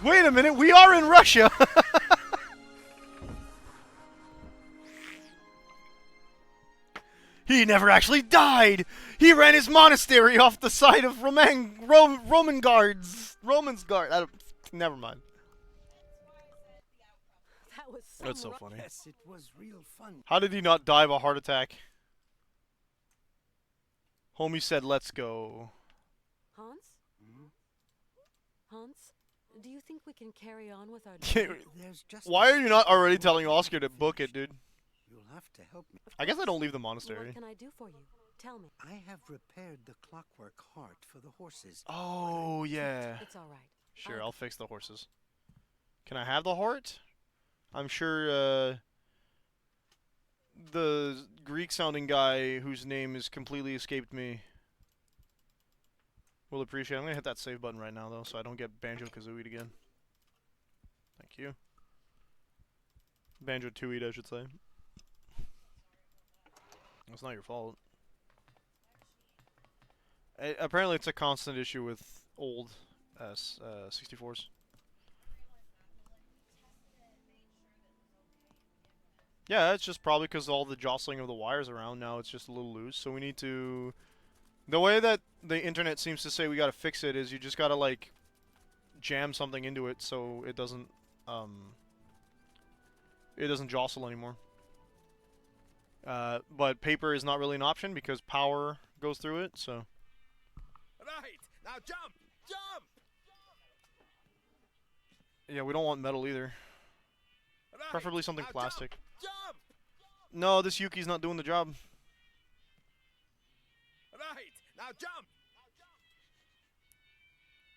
Wait a minute, we are in Russia! He never actually died! He ran his monastery off the side of Roman guards. Romans guard. Never mind.
That was
That's so funny.
Yes, it was real fun.
How did he not die of a heart attack? Homie said, let's go.
Hans?
Hmm?
Hans? Do you think we can carry on with our
There's just.
Why
a
are you not
small
already telling
work
Oscar to book it, dude?
You'll have to help me.
I guess I don't leave the monastery.
What can I do for you? Tell me.
I have repaired the clockwork heart for the horses.
Oh, yeah.
It's all right.
Sure, I'll fix the horses. Can I have the heart? I'm sure, the Greek-sounding guy whose name has completely escaped me will appreciate it. I'm gonna hit that save button right now, though, so I don't get Banjo-Kazooied again. Thank you. Banjo-Tooied, I should say. It's not your fault. Apparently it's a constant issue with old 64s. Yeah, it's just probably because all the jostling of the wires around now, it's just a little loose. So we need to... The way that the internet seems to say we gotta fix it is you just gotta, like, jam something into it so it doesn't jostle anymore. But paper is not really an option because power goes through it, so...
Right! Now jump! Jump!
Yeah, we don't want metal either.
Right.
Preferably something
Now
plastic.
Jump!
No, this Yuki's not doing the job.
Right! Now jump!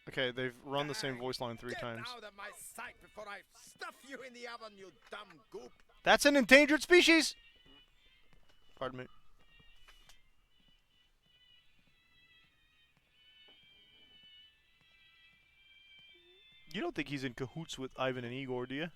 Okay, they've run the same voice line 3
Get
times.
out of my sight before I stuff you in the oven, you dumb goop!
That's an endangered species! Pardon me. You don't think he's in cahoots with Ivan and Igor, do you?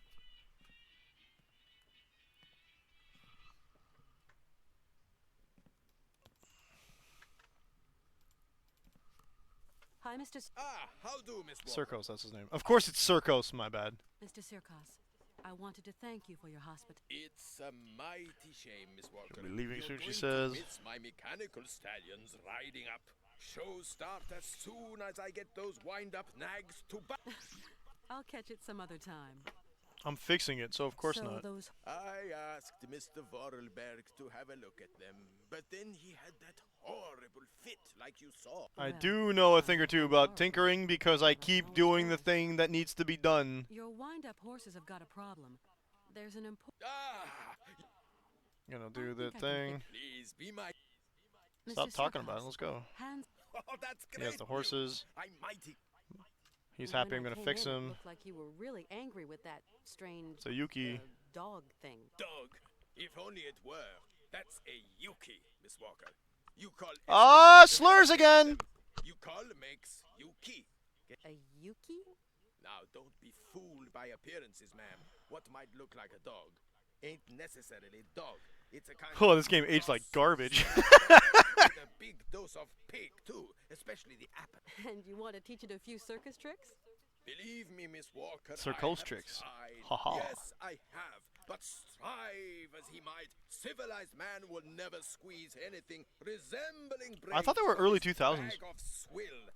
Hi, Mr.
How do, Miss Walker?
Circos, that's his name. Of course it's Circos, my bad.
Mr. Sirkos. I wanted to thank you for your hospitality.
It's a mighty shame, Miss Walker.
She'll be leaving
You're
soon, she
going
says.
to miss my mechanical stallions riding up. Shows start as soon as I get those wind-up nags to
I'll catch it some other time.
I'm fixing it, so of course
so
not.
Those
I asked Mr. Vorarlberg to have a look at them, but then he had that horrible fit like you saw.
I
Well,
do know a thing or two about tinkering because I keep doing the thing that needs to be done.
your wind-up horses have got a problem. There's an important.
Ah!
Gonna do
I
the
think I can
thing.
Please be my...
Stop talking about it, let's go.
Hands.
Oh, that's
He
great
has the
news.
horses.
I'm mighty...
He's
When
happy I'm
I
gonna
came
fix
in, it
him.
looked like you were really angry with that strange
So Yuki.
dog thing.
Dog. If only it were. That's a Yuki, Miss Walker. You call...
Ah, slurs again!
You call makes Yuki.
A Yuki?
Now, don't be fooled by appearances, ma'am. What might look like a dog ain't necessarily dog. It's a kind
Oh,
of
this game aged like
cross
garbage.
with a big dose of pig, too, especially the apple.
And you want to teach it a few circus tricks?
Believe me, Miss Walker,
Circus
I have
tricks.
tried.
Ha-ha.
Yes, I have. But strive as he might, civilized man will never squeeze anything resembling
I thought they
brains
were early
from his
2000s.
bag of swill.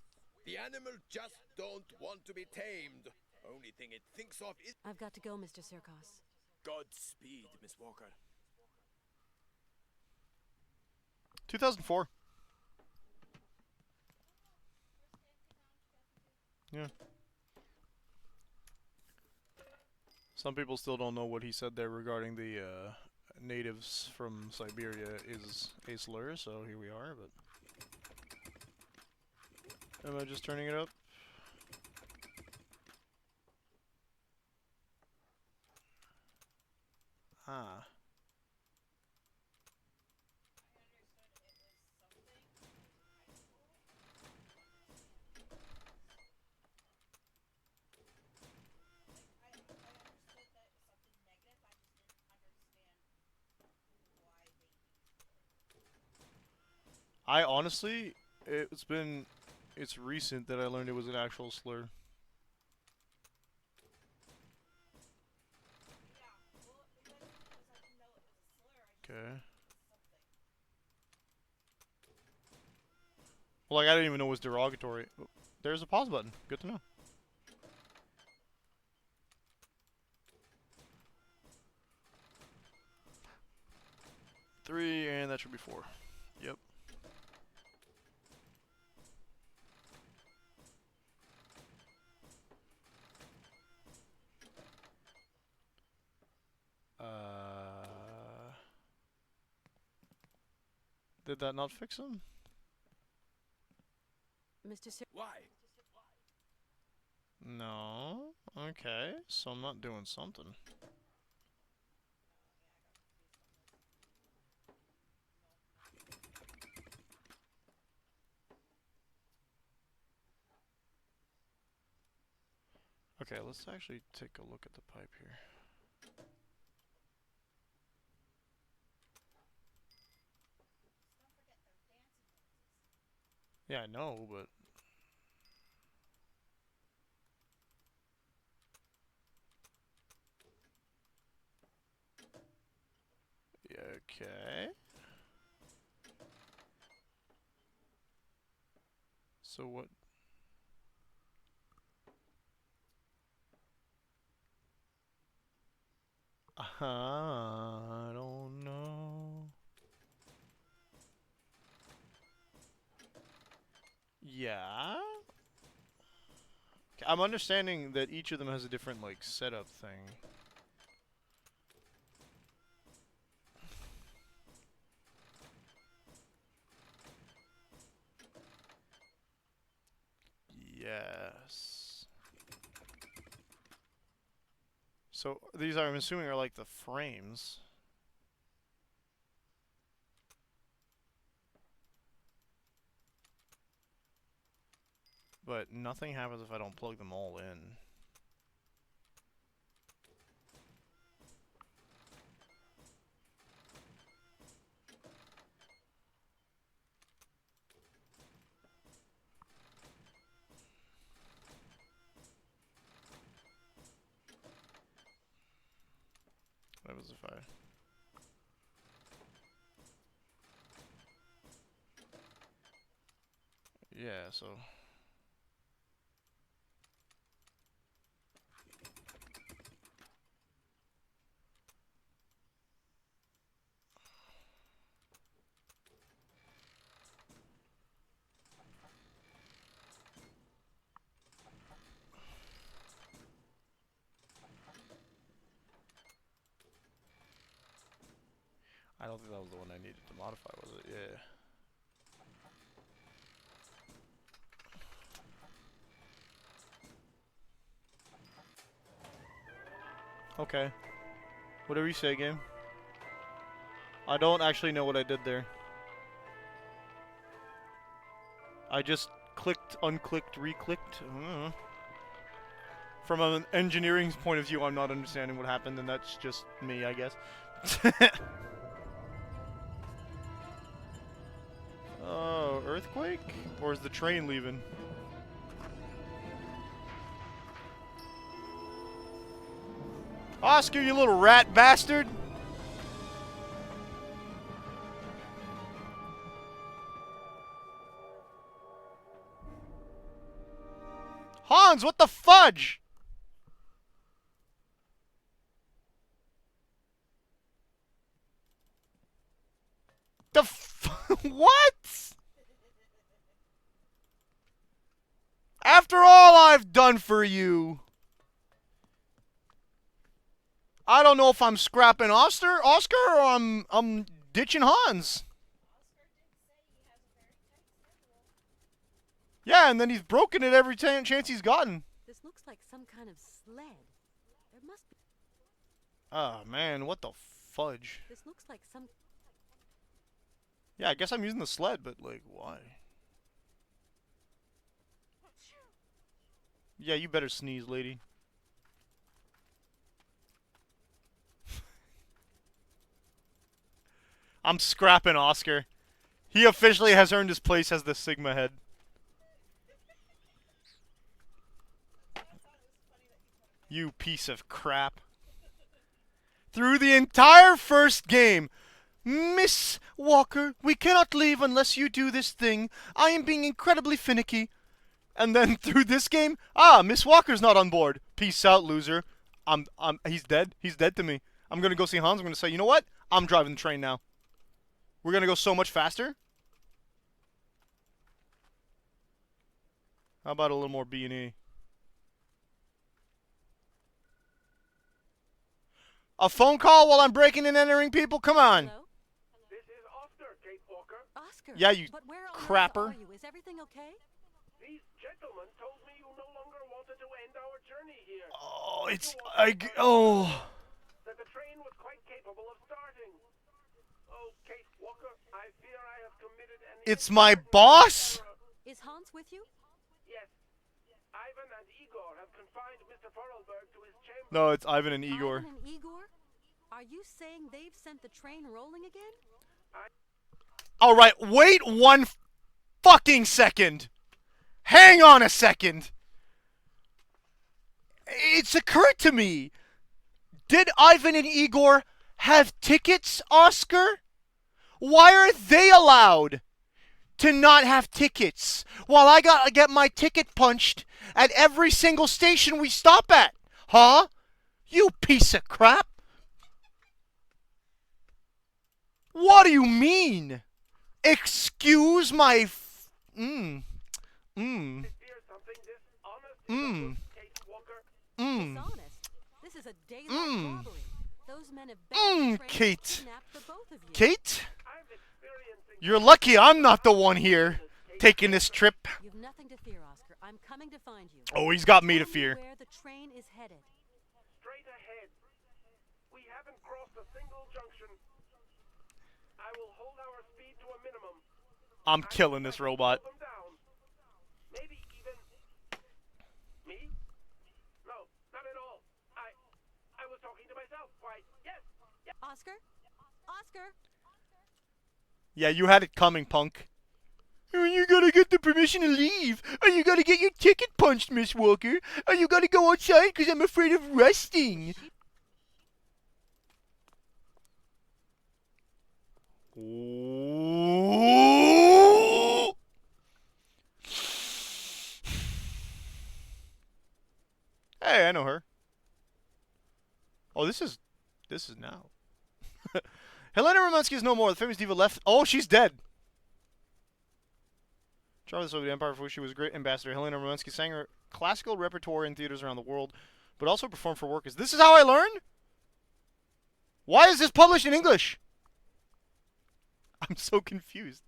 The animal just don't want to be tamed. Only thing it thinks of is...
I've got to go, Mr. Sirkos.
Godspeed, Miss Walker.
2004. Yeah. Some people still don't know what he said there regarding the natives from Siberia is a slur, so here we are, but... Am I just turning it up? Ah. I honestly, it's recent that I learned it was an actual slur. Okay. Well, like, I didn't even know it was derogatory. There's a pause button. Good to know. Three, and that should be 4. Yep. Did that not fix him?
Mr. Sir,
Why?
No. Okay, so I'm not doing something. Okay, let's actually take a look at the pipe here. Yeah, I know, but... Yeah, okay. So what... I don't know. Yeah? I'm understanding that each of them has a different, like, setup thing. Yes. So, these are, I'm assuming, are like the frames. But nothing happens if I don't plug them all in. What happens if I... Yeah, so... I don't think that was the one I needed to modify, was it? Yeah. Okay. Whatever you say, game. I don't actually know what I did there. I just clicked, unclicked, re-clicked. I don't know. From an engineering point of view, I'm not understanding what happened, and that's just me, I guess. Oh, earthquake? Or is the train leaving? Oscar, you little rat bastard! Hans, what the fudge? What? After all I've done for you. I don't know if I'm scrapping Oscar or I'm ditching Hans. Yeah, and then he's broken it every chance he's gotten.
This looks like some kind of sled. There must be.
Oh man, what the fudge?
This looks like some.
Yeah, I guess I'm using the sled, but like, why? Yeah, you better sneeze, lady. I'm scrapping Oscar. He officially has earned his place as the Sigma head. You piece of crap. Through the entire first game, Miss Walker, we cannot leave unless you do this thing. I am being incredibly finicky. And then through this game, Miss Walker's not on board. Peace out, loser. He's dead. He's dead to me. I'm gonna go see Hans. I'm gonna say, you know what? I'm driving the train now. We're gonna go so much faster. How about a little more B&E? A phone call while I'm breaking and entering people? Come on.
Hello?
This is Oscar, Kate Walker.
Oscar.
Yeah, you
But where on
crapper.
earth are you? Is everything okay?
These gentlemen told me you no longer wanted to end our journey here.
Oh, it's
That the train was quite capable of starting. Oh, Kate Walker, I fear I have committed an
It's my
inadvertent
boss?
error.
Is Hans with you?
Yes. Ivan and Igor have confined Mr. Vorarlberg to his chamber.
No, it's Ivan and Igor.
Ivan and Igor? Are you saying they've sent the train rolling again?
All right, wait one fucking second. Hang on a second. It's occurred to me. Did Ivan and Igor have tickets, Oscar? Why are they allowed to not have tickets while I gotta get my ticket punched at every single station we stop at? Huh? You piece of crap. What do you mean? Excuse my
I fear something dishonest is afoot, Kate Walker.
Dishonest. This is a daylight robbery. Those men have been the train
Kate.
and kidnapped the both of you.
Kate?
I'm experiencing
You're lucky I'm not the one here taking this trip.
You've nothing to fear, Oscar. I'm coming to find you.
Oh, he's got me to
Tell me
fear.
where the train is headed.
straight ahead. We haven't crossed a single junction. I will hold our speed to a minimum.
I'm killing this robot.
Slow them down. Maybe even me? No, not at all. I was talking to myself. Why, yes.
Oscar? Oscar?
Yeah, you had it coming, punk. You gotta get the permission to leave. Or you gotta get your ticket punched, Miss Walker. Or you gotta go outside because I'm afraid of rusting. Ooh. Hey, I know her. Oh, this is now. Helena Romansky is no more. The famous diva left. Oh, she's dead. Charlie the Soviet Empire, for which she was a great ambassador. Helena Romansky sang her classical repertoire in theaters around the world, but also performed for workers. This is how I learn? Why is this published in English? I'm so confused.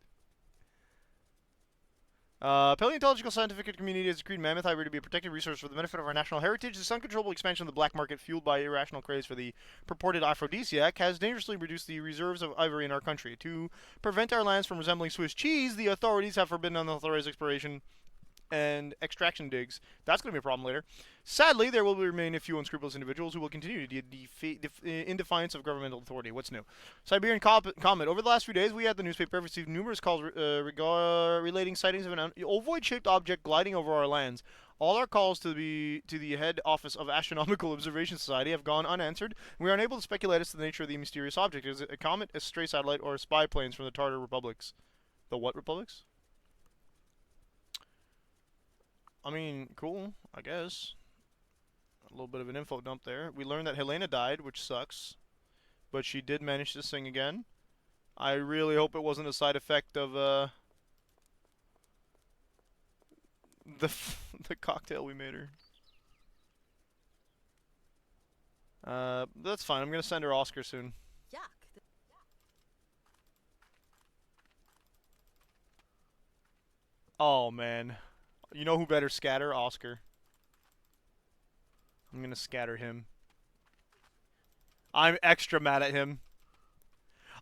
Paleontological scientific community has decreed mammoth ivory to be a protected resource for the benefit of our national heritage. This uncontrollable expansion of the black market, fueled by irrational craze for the purported aphrodisiac, has dangerously reduced the reserves of ivory in our country. To prevent our lands from resembling Swiss cheese, the authorities have forbidden unauthorized exploration and extraction digs. That's going to be a problem later. Sadly, there will remain a few unscrupulous individuals who will continue to in defiance of governmental authority. What's new? Siberian comet. Over the last few days, we at the newspaper have received numerous calls relating sightings of an ovoid-shaped object gliding over our lands. All our calls to the head office of Astronomical Observation Society have gone unanswered. We are unable to speculate as to the nature of the mysterious object. Is it a comet, a stray satellite, or spy planes from the Tartar republics? The what republics? I mean, cool, I guess. A little bit of an info dump there. We learned that Helena died, which sucks. But she did manage to sing again. I really hope it wasn't a side effect of the cocktail we made her. That's fine. I'm gonna send her Oscar soon.
Yuck.
Oh man, you know who better scatter? Oscar. I'm gonna scatter him. I'm extra mad at him.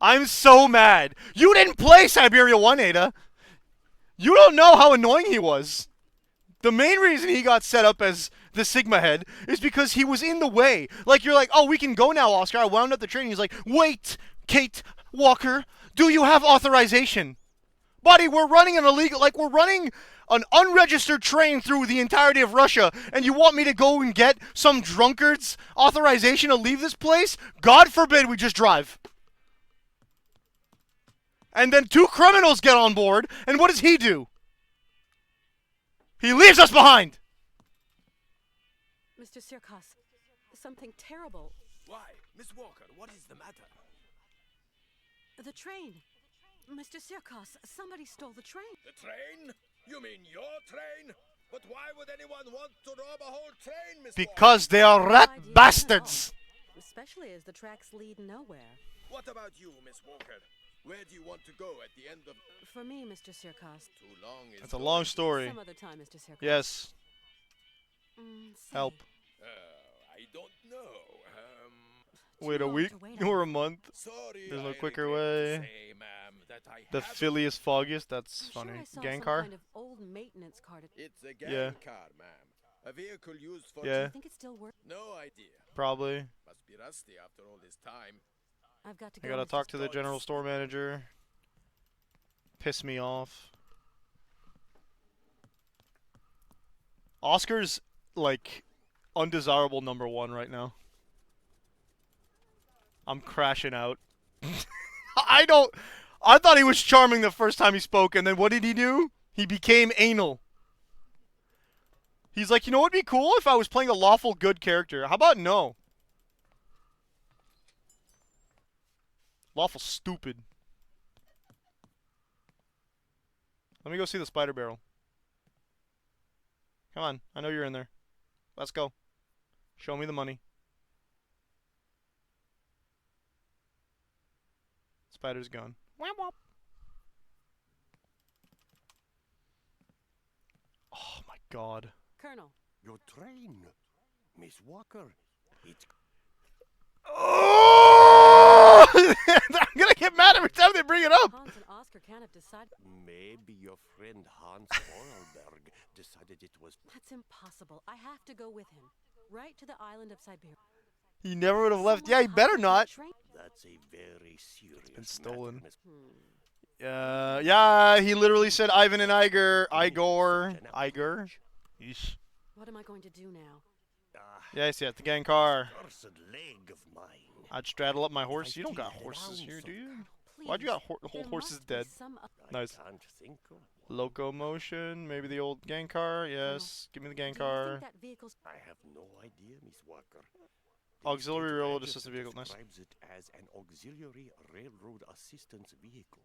I'm so mad. You didn't play Syberia 1, Ada. You don't know how annoying he was. The main reason he got set up as the Sigma head is because he was in the way. Like, you're like, oh, we can go now, Oscar. I wound up the training. He's like, wait, Kate Walker, do you have authorization? Buddy, we're running an illegal, like, we're running an unregistered train through the entirety of Russia, and you want me to go and get some drunkard's authorization to leave this place? God forbid we just drive. And then 2 criminals get on board, and what does he do? He leaves us behind!
Mr. Sirkos, something terrible.
Why? Miss Walker, what is the matter?
The train. Mr. Sirkos, somebody stole the train.
The train? You mean your train? But why would anyone want to rob a whole train, Miss
Because they are rat bastards!
Especially as the tracks lead nowhere.
Walker? What about you, Miss Walker? Where do you want to go at the end of...
For me, Mr. Sirkos.
Too long is...
That's a long story.
Some other time, Mr. Sirkos.
Yes.
Say,
Help.
I don't know.
Wait a
long
week
to wait
or a month.
Sorry.
There's no
I
quicker
regret to
way.
say, ma'am, that I
The
haven't-
Phileas Foggiest, that's
I'm
funny.
Sure I saw
Gang
some
car?
kind of old maintenance car.
It's a gang
Yeah.
car, ma'am. A vehicle used for...
Yeah.
I think it still works.
No idea.
Probably.
Must be rusty after all this time.
I've got to
I
go.
gotta
Mr.
talk to the general store manager. Piss me off. Oscar's, like, undesirable #1 right now. I'm crashing out. I thought he was charming the first time he spoke, and then what did he do? He became anal. He's like, you know what would be cool if I was playing a lawful good character? How about no? Lawful stupid. Let me go see the spider barrel. Come on, I know you're in there. Let's go. Show me the money. Spider's gone. Wham whop. Oh my god.
Colonel.
Your train, Miss Walker. It's
Oh! I'm gonna get mad every time they bring it up.
Hans and Oscar can't have decided.
maybe your friend Hans Vorarlberg decided it was.
That's impossible. I have to go with him. Right to the island of Syberia.
He never would have left.
Someone
Yeah, he better
hijacked
not.
the train.
That's a very serious.
been stolen.
matter, Miss-
Yeah, he literally said Ivan and Igor. Igor. Yeesh.
What am I going to do now?
Yes, yeah, the gang car.
Cursed leg of mine.
I'd straddle up my horse.
I
You don't got
feel
horses
down
here, do you?
Please,
Why'd you got the whole
there
horses
must be
dead?
some
Nice.
I can't think of.
Locomotion, maybe the old gang car. Yes, give me the gang
Do you
car.
think that vehicle's
I have no idea, Miss Walker. The
Auxiliary
state
railroad
register
assistant vehicle, nice.
describes it as an auxiliary railroad assistance vehicle.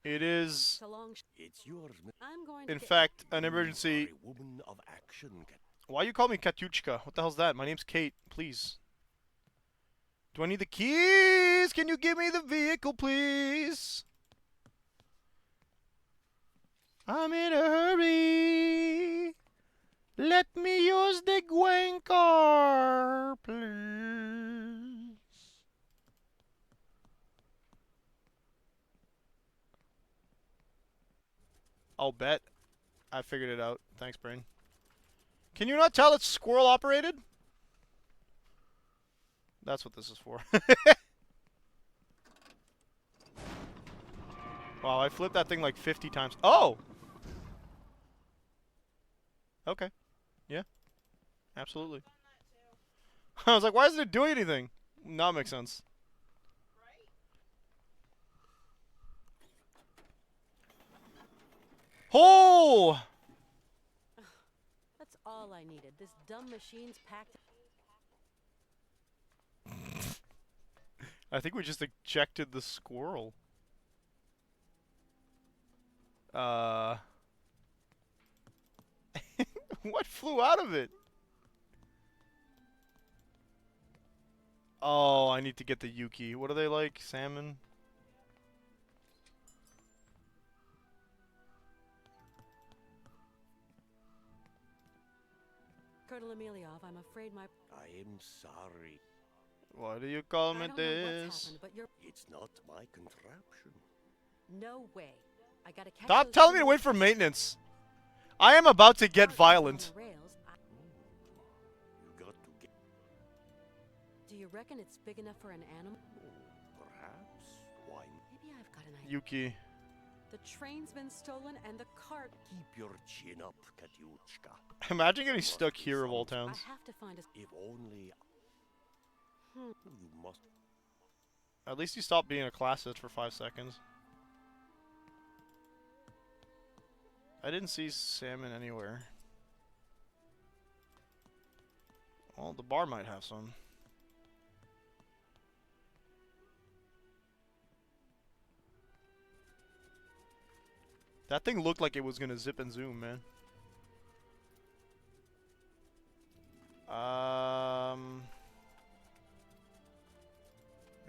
It is,
a long.
It's yours, Miss.
I'm going to
in
get
fact, an
You
emergency.
are a woman of action.
Why you call me Katyuchka? What the hell's that? My name's Kate. Please. Do I need the keys? Can you give me the vehicle, please? I'm in a hurry. Let me use the Gwen car, please. I'll bet. I figured it out. Thanks, brain. Can you not tell it's squirrel operated? That's what this is for. Wow, I flipped that thing like 50 times. Oh! Okay. Yeah. Absolutely. I was like, why isn't it doing anything? Now it makes sense. Oh!
That's all I needed. This dumb machine's packed.
I think we just ejected the squirrel. What flew out of it? Oh, I need to get the Yuki. What are they like? Salmon?
Colonel Emeliov, I'm afraid my
I am sorry.
Why do you call
I
me
don't know what's
this?
happened, but you're
It's not my contraption.
no way. I gotta catch
Stop
those
telling me to wait
criminals
for maintenance. I am about to get
cart
violent.
on the rails.
You got to get.
Do you reckon it's big enough for an animal?
Perhaps. Why?
Maybe I've got an idea.
Yuki.
The train's been stolen and the cart.
Keep your chin up, Katyushka.
Imagine getting stuck here of all towns.
I have to find a.
If only.
Hmm.
You must.
At least you stopped being a classist for 5 seconds. I didn't see salmon anywhere. Well, the bar might have some. That thing looked like it was gonna zip and zoom, man.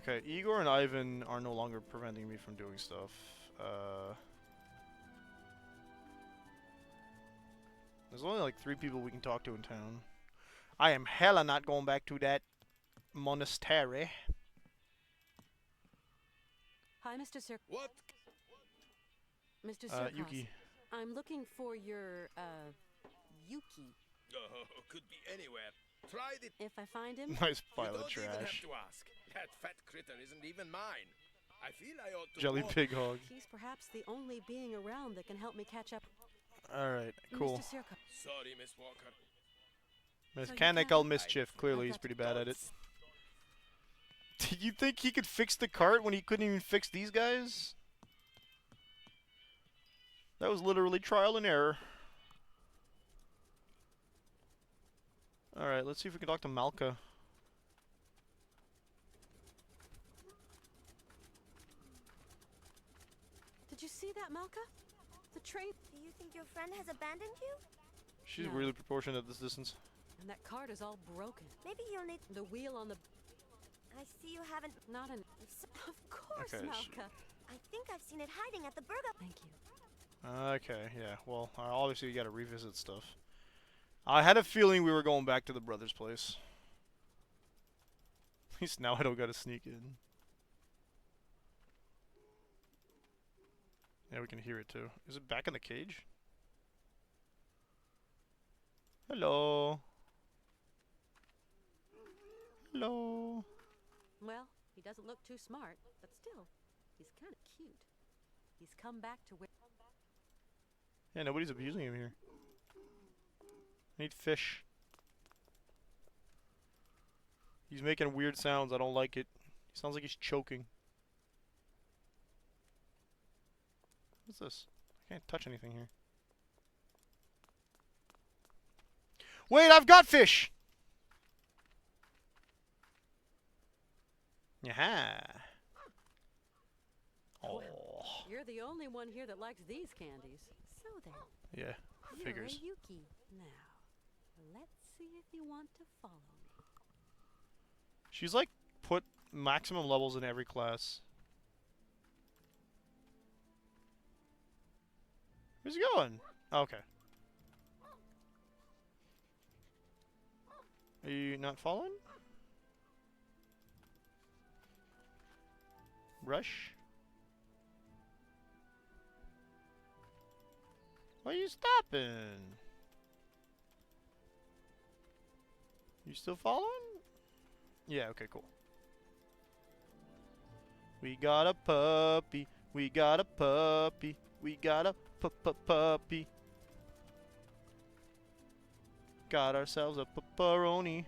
Okay, Igor and Ivan are no longer preventing me from doing stuff. There's only like 3 people we can talk to in town. I am hella not going back to that monastery.
Hi, Mr. Sir.
What?
Mr. Sirkos.
Yuki.
I'm looking for your Yuki.
Oh, could be anywhere. Try it.
If I find him,
Nice
You
pile of
don't even have
trash.
to ask. That fat critter isn't even mine. I feel I ought to.
Jelly
warn-
pig hog.
he's perhaps the only being around that can help me catch up.
Alright, cool.
Mr. Sirkos.
Sorry, Miss Walker.
Mechanical
can't-
mischief. Clearly, he's
got
pretty bad at it. Did you think he could fix the cart when he couldn't even fix these guys? That was literally trial and error. Alright, let's see if we can talk to Malka.
Did you see that, Malka? The train
Do you think your friend has abandoned you?
She's
No.
really proportionate at this distance.
and that cart is all broken.
Maybe you'll need.
The wheel on the
I see you haven't.
not an. Of course,
Okay,
Malka.
I think I've seen it hiding at the burger.
Thank you.
Okay, yeah. Well, obviously you gotta revisit stuff. I had a feeling we were going back to the brother's place. At least now I don't gotta sneak in. Yeah, we can hear it too. Is it back in the cage? Hello. Hello.
Well, he doesn't look too smart, but still, he's kind of cute. He's come back to where.
Yeah, nobody's abusing him here. I need fish. He's making weird sounds. I don't like it. He sounds like he's choking. What's this? I can't touch anything here. Wait, I've got fish! Yeah. Oh.
You're the only one here that likes these candies. So then,
Yeah,
you're
figures.
a Yuki. Now, let's see if you want to follow me.
She's like put maximum levels in every class. Where's he going? Okay. Are you not following? Rush? Why are you stopping? You still following? Yeah, okay, cool. We got a puppy. We got a puppy. We got a puppy. Got ourselves a pepperoni.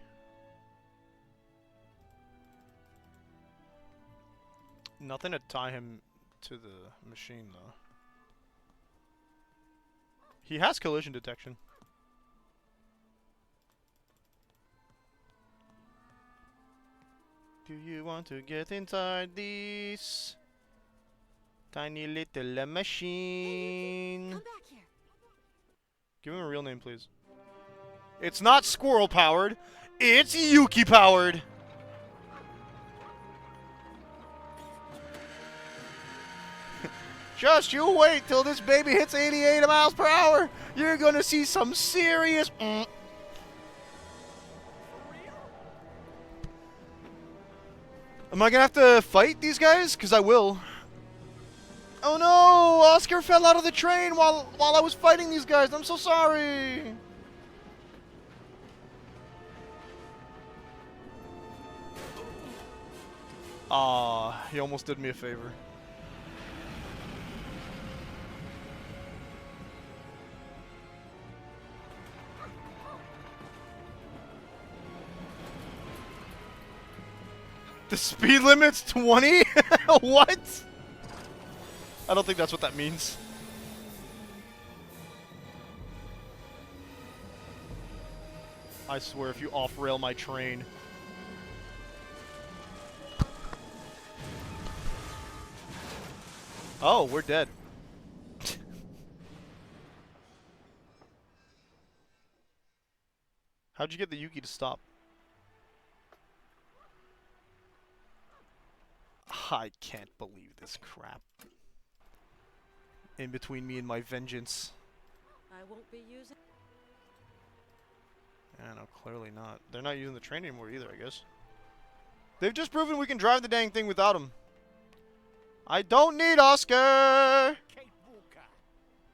Nothing to tie him to the machine, though. He has collision detection. Do you want to get inside this Tiny little machine.
Come back here.
Give him a real name, please. It's not squirrel powered. It's Yuki powered. Just you wait till this baby hits 88 miles per hour. You're gonna see some serious. Am I gonna have to fight these guys? Cause I will. Oh no! Oscar fell out of the train while I was fighting these guys. I'm so sorry. Ah, he almost did me a favor. The speed limit's 20? What? I don't think that's what that means. I swear if you off-rail my train. Oh, we're dead. How'd you get the Yuki to stop? I can't believe this crap. In between me and my vengeance.
I won't be using.
Yeah, no, clearly not. They're not using the train anymore either, I guess. They've just proven we can drive the dang thing without him. I don't need Oscar!
Kate Walker,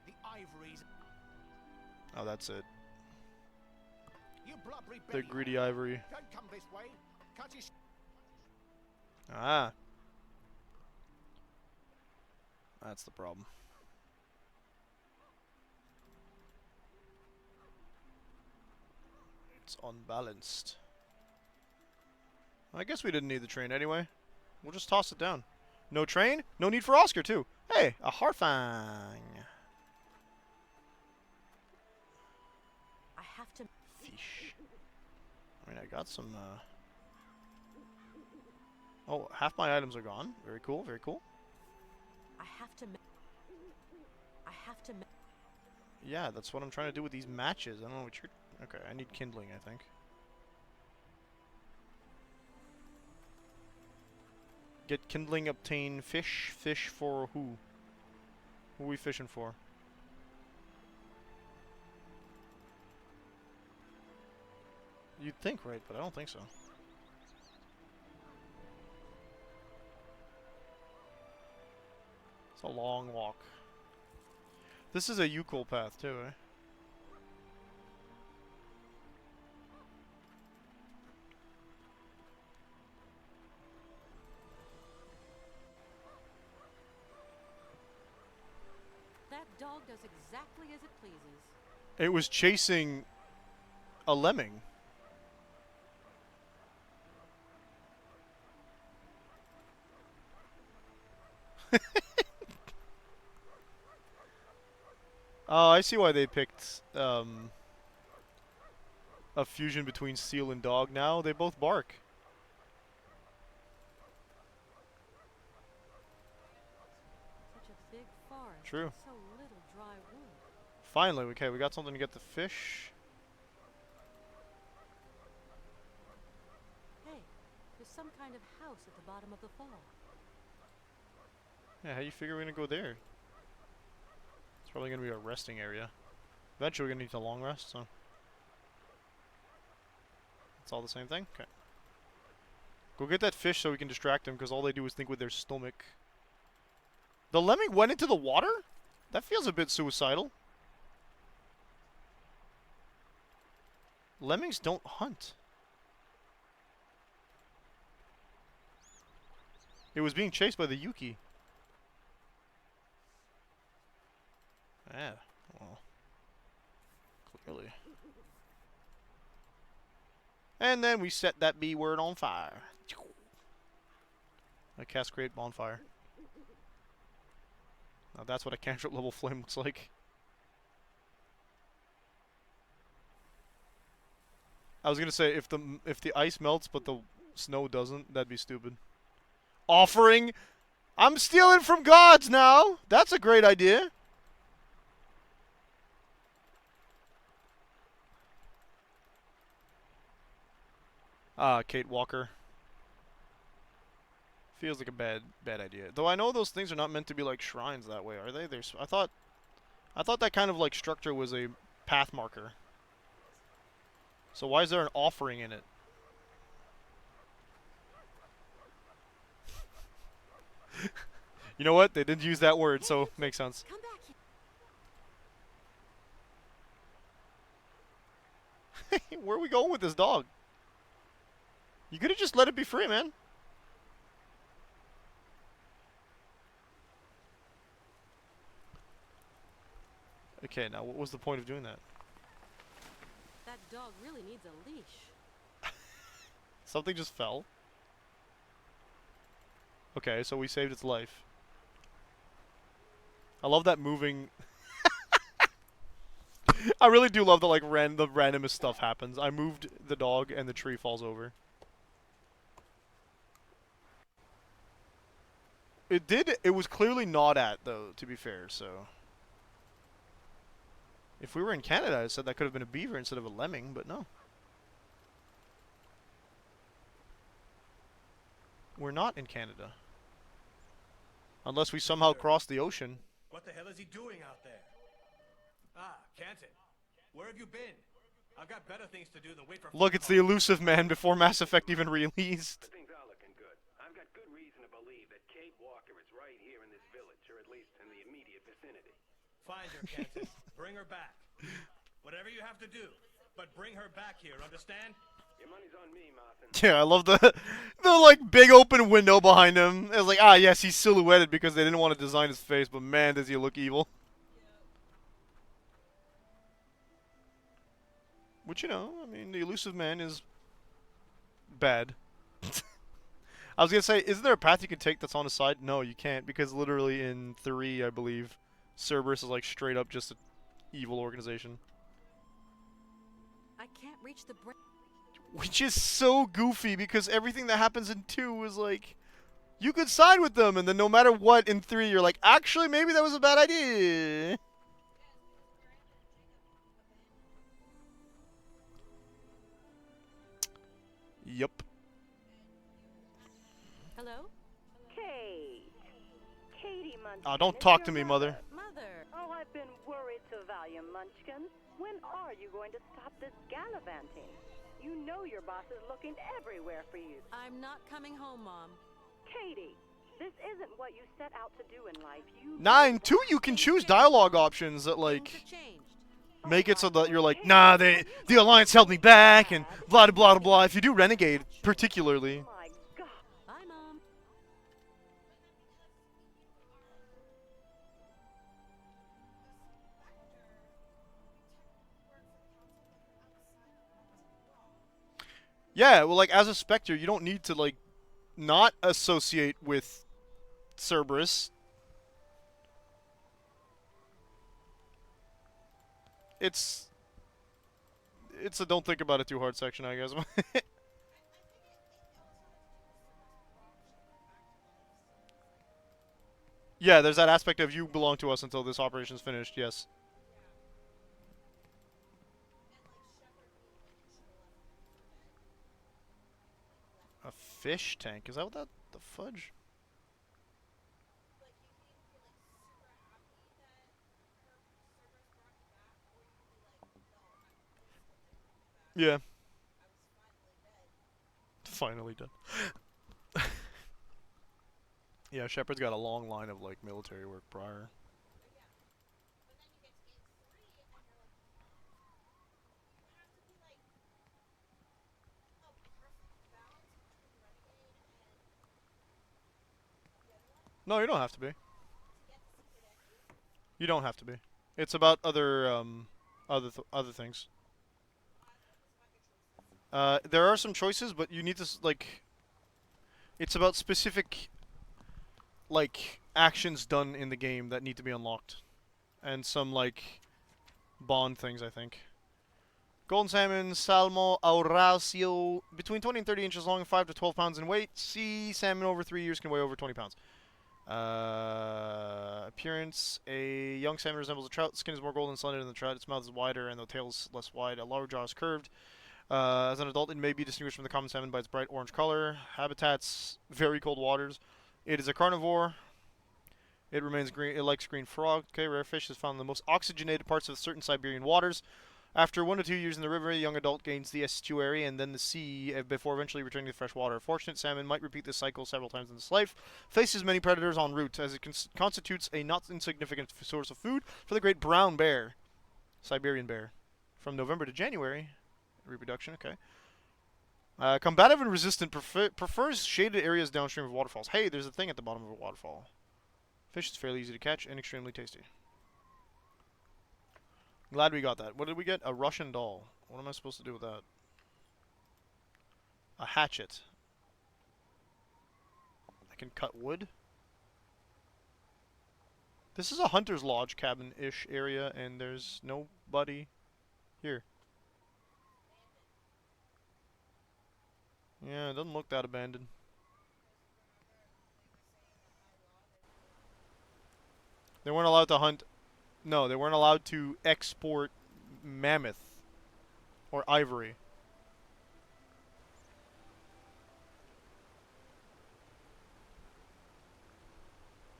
the ivories.
Oh, that's it.
You blubbery
The
belly.
greedy ivory.
Don't come this way. Cut his...
Ah. That's the problem. It's unbalanced. I guess we didn't need the train anyway. We'll just toss it down. No train? No need for Oscar, too. Hey, a Harfang.
I have to.
Fish. I mean, I got some, Oh, half my items are gone. Very cool, very cool.
I have to. I have to.
Yeah, that's what I'm trying to do with these matches. I don't know what you're... Okay, I need kindling, I think. Get kindling, obtain fish. Fish for who? Who are we fishing for? You'd think, right? But I don't think so. It's a long walk. This is a Yukol path, too, eh?
That dog does exactly as it pleases.
It was chasing a lemming. Oh, I see why they picked a fusion between seal and dog now. They both bark.
Such a big forest.
True.
And so little dry wood.
Finally, okay, we got something to get the fish.
Hey, there's some kind of house at the bottom of the fall.
Yeah, how you figure we're gonna go there? It's probably gonna be a resting area. Eventually, we're gonna need a long rest, so. It's all the same thing? Okay. Go get that fish so we can distract them, because all they do is think with their stomach. The lemming went into the water? That feels a bit suicidal. Lemmings don't hunt. It was being chased by the Yuki. Yeah, well, clearly. And then we set that B word on fire. A cascade bonfire. Now that's what a cantrip level flame looks like. I was gonna say if the ice melts but the snow doesn't, that'd be stupid. Offering I'm stealing from gods now. That's a great idea. Ah, Kate Walker. Feels like a bad idea. Though I know those things are not meant to be like shrines that way, are they? I thought that kind of like structure was a path marker. So why is there an offering in it? You know what? They didn't use that word, so makes sense.
Come back here.
Where are we going with this dog? You could have just let it be free, man. Okay, now what was the point of doing that?
That dog really needs a leash.
Something just fell. Okay, so we saved its life. I love that moving. I really do love that like the randomest stuff happens. I moved the dog and the tree falls over. It was clearly not at though, to be fair, so. If we were in Canada, I said that could have been a beaver instead of a lemming, but no. We're not in Canada. Unless we somehow crossed the ocean.
What the hell is he doing out there? Ah, Canton. Where have you been? I've got better things to do than wait for...
Look, it's the elusive man before Mass Effect even released.
Things are looking good. I've got good reason to believe that Kate Walker is right here in this village, or at least in the immediate vicinity. Find her, Canton. Bring her back. Whatever you have to do, but bring her back here, understand? Your money's on me, Martin.
Yeah, I love the like big open window behind him. It was like, ah, yes, he's silhouetted because they didn't want to design his face, but man, does he look evil. Which, you know, I mean, the elusive man is bad. I was gonna say, isn't there a path you can take that's on the side? No, you can't, because literally in 3, I believe, Cerberus is like straight up just an evil organization.
I can't reach the brain.
Which is so goofy, because everything that happens in 2 is like, you could side with them, and then no matter what in 3, you're like, actually, maybe that was a bad idea. Yup.
Hello?
Kate. Katie Munchkin.
Oh, don't talk to me, Mother.
Mother.
Oh, I've been worried to value, Munchkin. When are you going to stop this gallivanting? You know your boss is looking everywhere for you.
I'm not coming home, Mom.
Katie, this isn't what you set out to do in life. You
9, 2, you can choose dialogue options that, like,
Things have changed.
make it so that you're like, nah, the Alliance held me back, and blah, blah, blah, blah. If you do Renegade, particularly.
My God.
Bye, Mom.
Yeah, well, like, as a Spectre, you don't need to, like, not associate with Cerberus. It's a don't think about it too hard section, I guess. Yeah, there's that aspect of you belong to us until this operation's finished, yes. A fish tank? Is that what the fudge? Yeah. Finally done. Yeah, Shepard's got a long line of, like, military work prior. No, you don't have to be. You don't have to be. It's about other other things. There are some choices, but you need to like. It's about specific, like, actions done in the game that need to be unlocked, and some like bond things, I think. Golden salmon, Salmo aurasio, between 20 and 30 inches long and 5 to 12 pounds in weight. Sea salmon over 3 years can weigh over 20 pounds. Appearance: a young salmon resembles a trout. The skin is more golden and slender than the trout. Its mouth is wider and the tail is less wide. A lower jaw is curved. As an adult, it may be distinguished from the common salmon by its bright orange color. Habitats: very cold waters. It is a carnivore. It remains green. It likes green frog. Okay, rare fish is found in the most oxygenated parts of certain Siberian waters. After 1 to 2 years in the river, the young adult gains the estuary and then the sea before eventually returning to fresh water. Fortunate salmon might repeat this cycle several times in its life. Faces many predators en route, as it constitutes a not insignificant source of food for the great brown bear, Siberian bear. From November to January, reproduction. Okay. Combative and resistant, prefers shaded areas downstream of waterfalls. Hey, there's a thing at the bottom of a waterfall. Fish is fairly easy to catch and extremely tasty. Glad we got that. What did we get? A Russian doll. What am I supposed to do with that? A hatchet. I can cut wood. This is a hunter's lodge cabin-ish area, and there's nobody here. Yeah, it doesn't look that abandoned. They weren't allowed to hunt. No, they weren't allowed to export mammoth or ivory.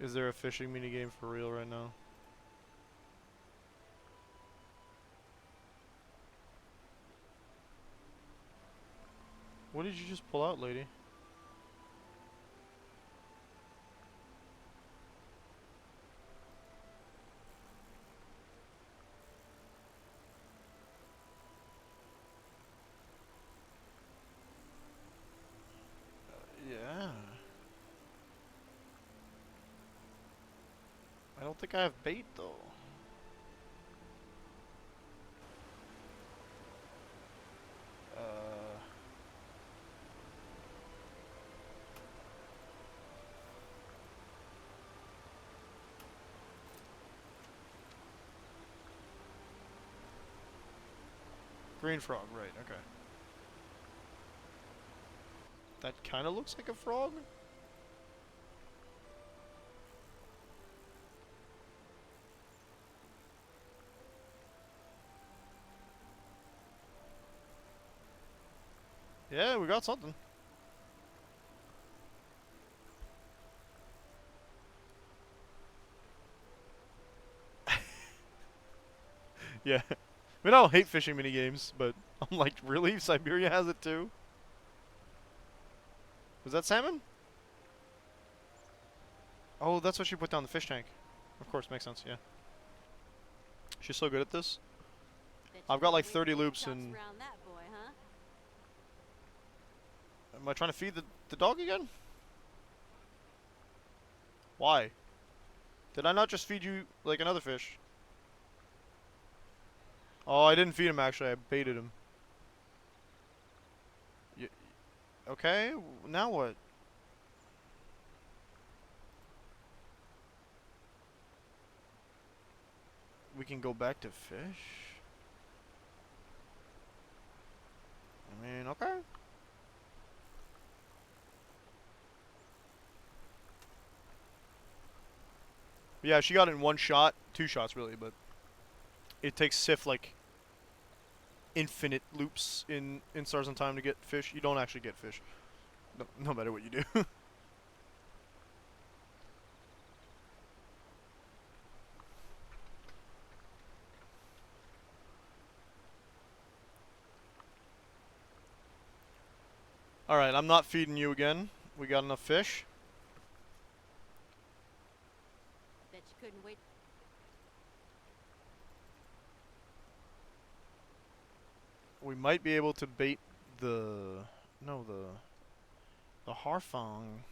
Is there a fishing minigame for real right now? What did you just pull out, lady? Yeah. I don't think I have bait, though. Green frog, right, okay. That kind of looks like a frog. Yeah, we got something. Yeah. I mean, I don't hate fishing minigames, but I'm like, really? Syberia has it too? Was that salmon? Oh, that's what she put down the fish tank. Of course, makes sense, yeah. She's so good at this. I've got like 30 loops and... Am I trying to feed the dog again? Why? Did I not just feed you like another fish? Oh, I didn't feed him actually, I baited him. Okay, now what? We can go back to fish? I mean, okay. Yeah, she got it in one shot. 2 shots, really, but... It takes Sif, like... infinite loops in Stars on Time to get fish. You don't actually get fish. No matter what you do. Alright, I'm not feeding you again. We got enough fish.
Bet you couldn't wait.
We might be able to bait the... No, the Harfang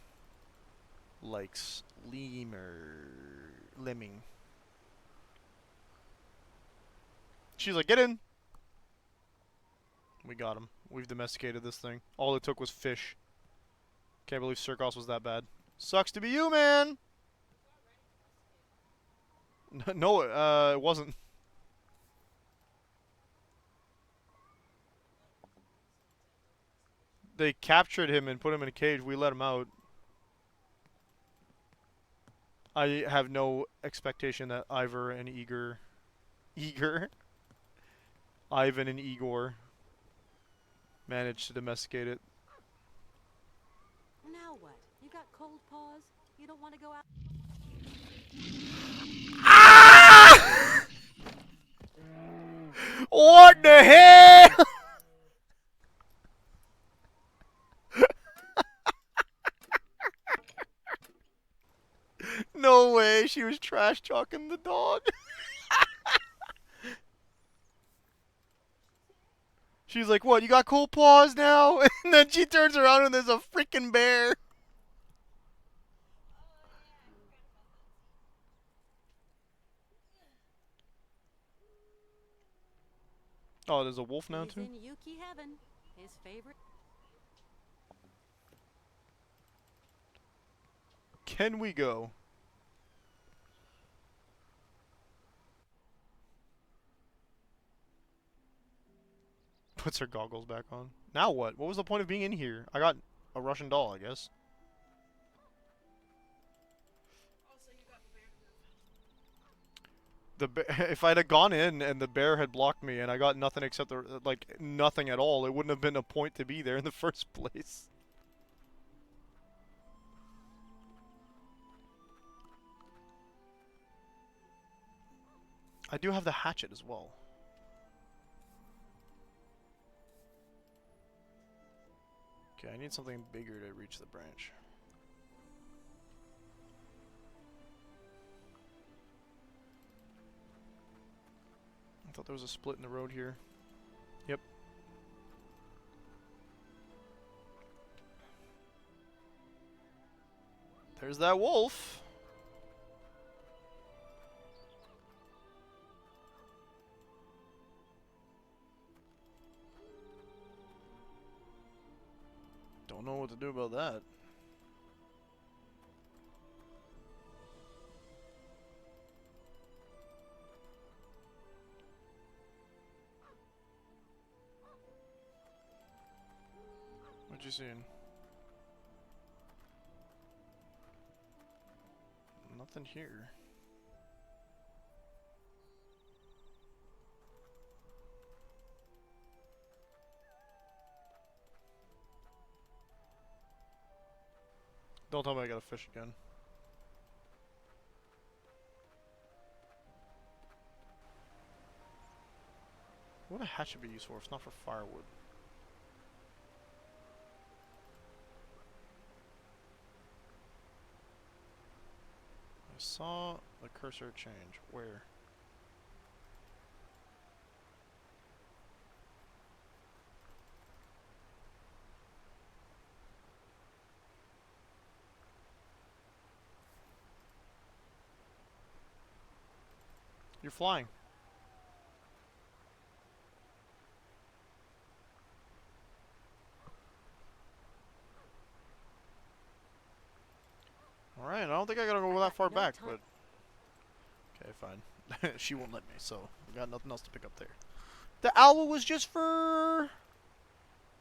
likes lemming. She's like, get in! We got him. We've domesticated this thing. All it took was fish. Can't believe Circos was that bad. Sucks to be you, man! No, it wasn't. They captured him and put him in a cage. We let him out. I have no expectation that Ivan and Igor managed to domesticate it.
Now what? You got cold paws? You don't want to go out?
Ah! What the hell? No way, she was trash talking the dog. She's like, what, you got cool paws now? And then she turns around and there's a freaking bear. Oh, there's a wolf now
He's
too?
in Yuki heaven. His favorite.
Can we go? Puts her goggles back on. Now what? What was the point of being in here? I got a Russian doll, I guess. If I'd have gone in and the bear had blocked me and I got nothing except the like nothing at all, it wouldn't have been a point to be there in the first place. I do have the hatchet as well. Okay, I need something bigger to reach the branch. I thought there was a split in the road here. Yep. There's that wolf. Don't know what to do about that. What you seeing? Nothing here. Don't tell me I gotta fish again. What would a hatchet be used for if it's not for firewood? I saw the cursor change. Where? You're flying. Alright, I don't think I gotta go that far back, but... Okay, fine. She won't let me, so we got nothing else to pick up there. The owl was just for...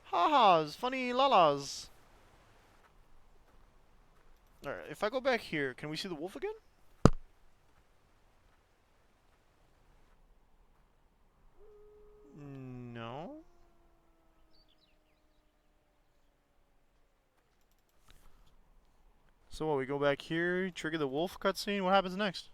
ha-has, funny lalas. Alright, if I go back here, can we see the wolf again? No. So what, we go back here, trigger the wolf cutscene, what happens next?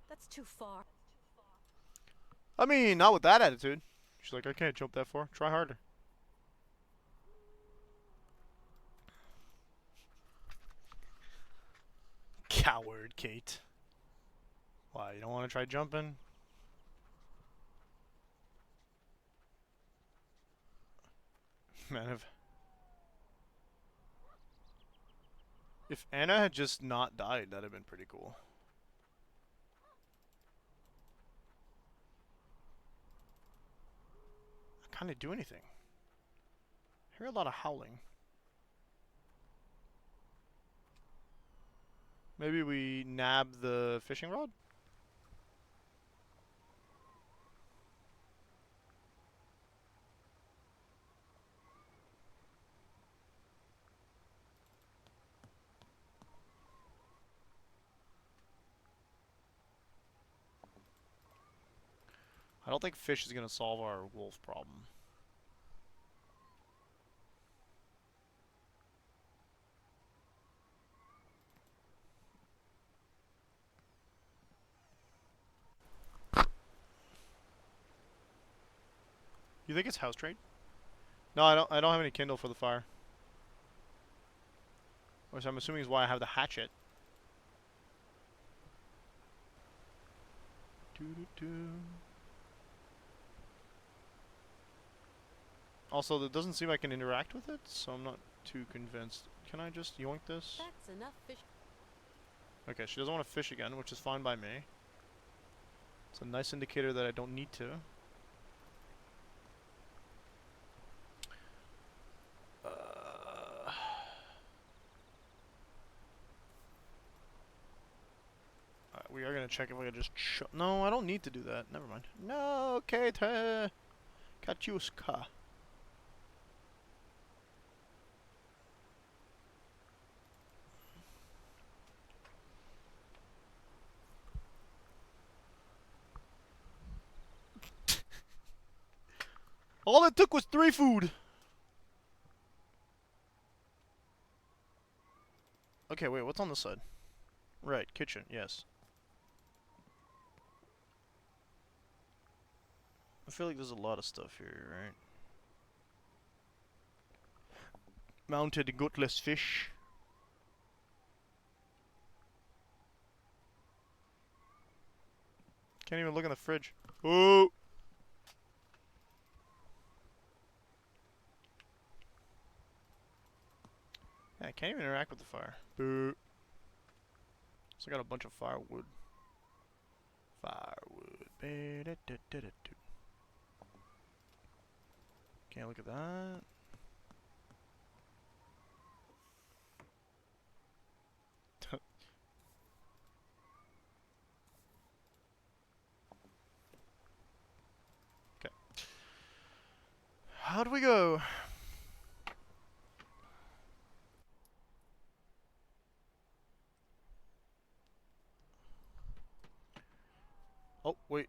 That's too far.
I mean, not with that attitude. She's like, I can't jump that far, try harder. Coward, Kate. Why, you don't want to try jumping? Man, if Anna had just not died, that'd have been pretty cool. I can't do anything. I hear a lot of howling. Maybe we nab the fishing rod? I don't think fish is going to solve our wolf problem. You think it's house trade? No, I don't have any kindle for the fire. Which I'm assuming is why I have the hatchet. Also, it doesn't seem I can interact with it, so I'm not too convinced. Can I just yoink this?
That's enough fish.
Okay, she doesn't want to fish again, which is fine by me. It's a nice indicator that I don't need to. We are gonna check if I can just no, I don't need to do that. Never mind. No, Kate, Katyuska. All it took was 3 food. Okay, wait, what's on the side? Right, kitchen, yes. I feel like there's a lot of stuff here, right? Mounted gutless fish. Can't even look in the fridge. Oh! Yeah, I can't even interact with the fire. Boo. So I got a bunch of firewood. Firewood. Can't look at that. Okay. How do we go? Oh, wait.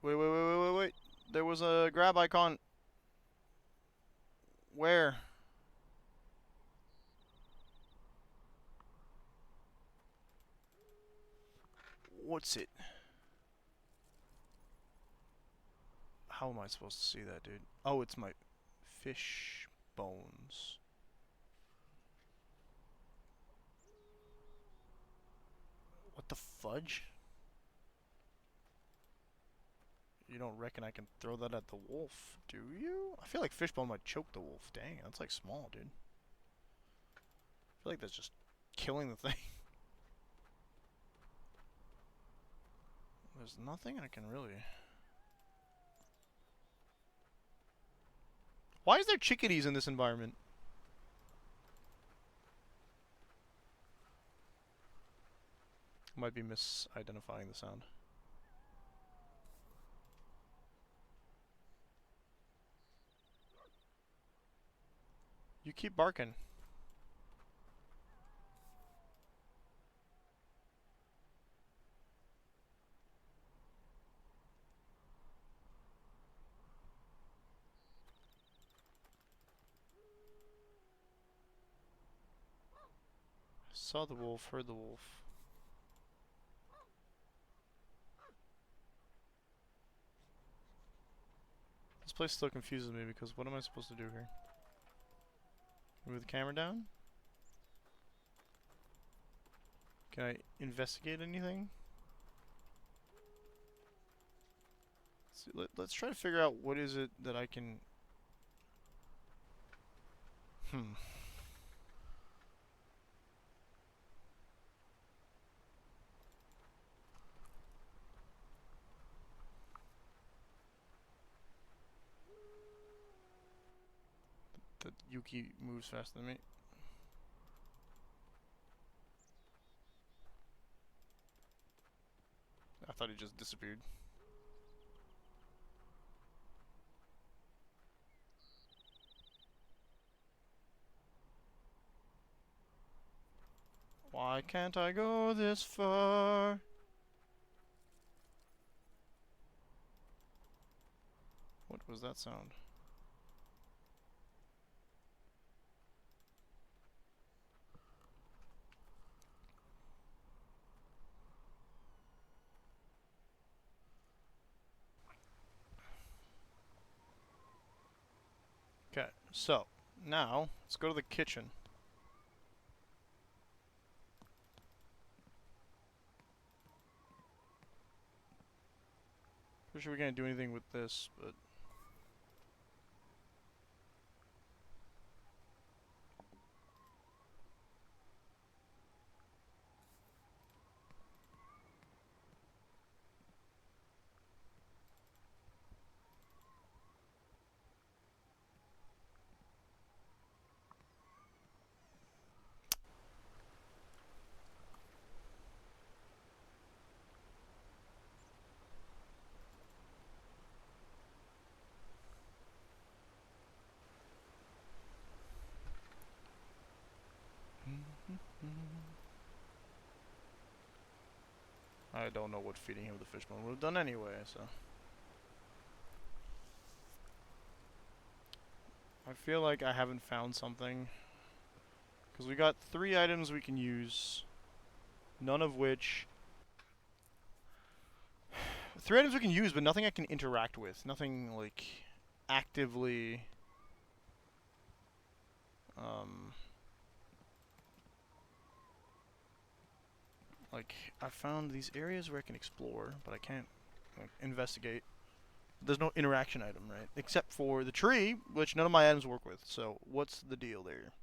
There was a grab icon. Where? What's it? How am I supposed to see that, dude? Oh, it's my fish bones. What the fudge? You don't reckon I can throw that at the wolf, do you? I feel like fishbone might choke the wolf. Dang, that's like small, dude. I feel like that's just killing the thing. There's nothing I can really... Why is there chickadees in this environment? Might be misidentifying the sound. You keep barking. Saw the wolf, heard the wolf. This place still confuses me because what am I supposed to do here? Move the camera down? Can I investigate anything? Let's try to figure out what is it that I can... That Yuki moves faster than me. thought he just disappeared. Why can't I go this far? What was that sound? Okay, so now let's go to the kitchen. Pretty sure we can't do anything with this, but I don't know what feeding him with the fishbone would have done anyway, so. I feel like I haven't found something. Because we got 3 items we can use. None of which... 3 items we can use, but nothing I can interact with. Nothing, like, actively... Like, I found these areas where I can explore, but I can't like, investigate. There's no interaction item, right? Except for the tree, which none of my items work with. So, what's the deal there?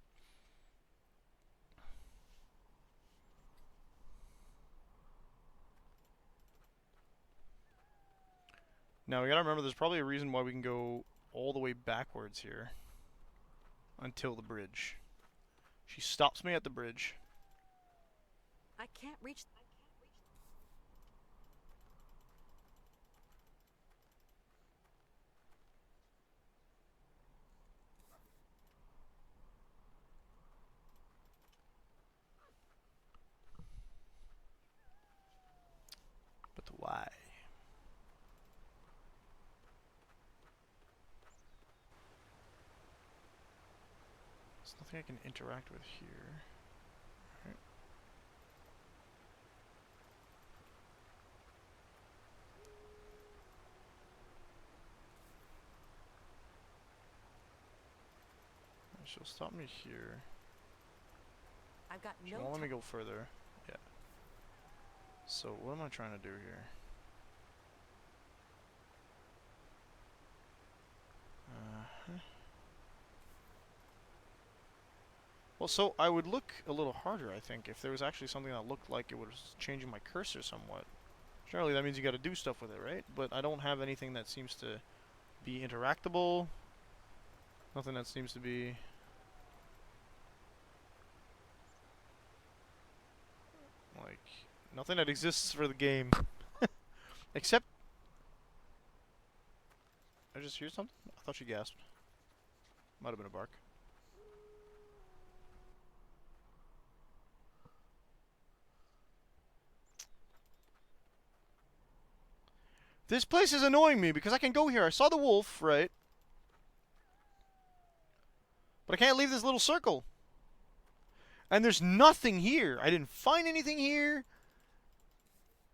Now, we gotta remember there's probably a reason why we can go all the way backwards here. Until the bridge. She stops me at the bridge.
I can't reach.
But why? There's nothing I can interact with here. Right. She'll stop me here.
I've got
She
no
won't let me
time.
go further. Yeah. So what am I trying to do here? Well, so I would look a little harder, I think, if there was actually something that looked like it was changing my cursor somewhat. Generally, that means you gotta do stuff with it, right? But I don't have anything that seems to be interactable. Nothing that seems to be... like, nothing that exists for the game. Except... I just hear something? I thought she gasped. Might have been a bark. This place is annoying me because I can go here. I saw the wolf, right? But I can't leave this little circle. And there's nothing here. I didn't find anything here.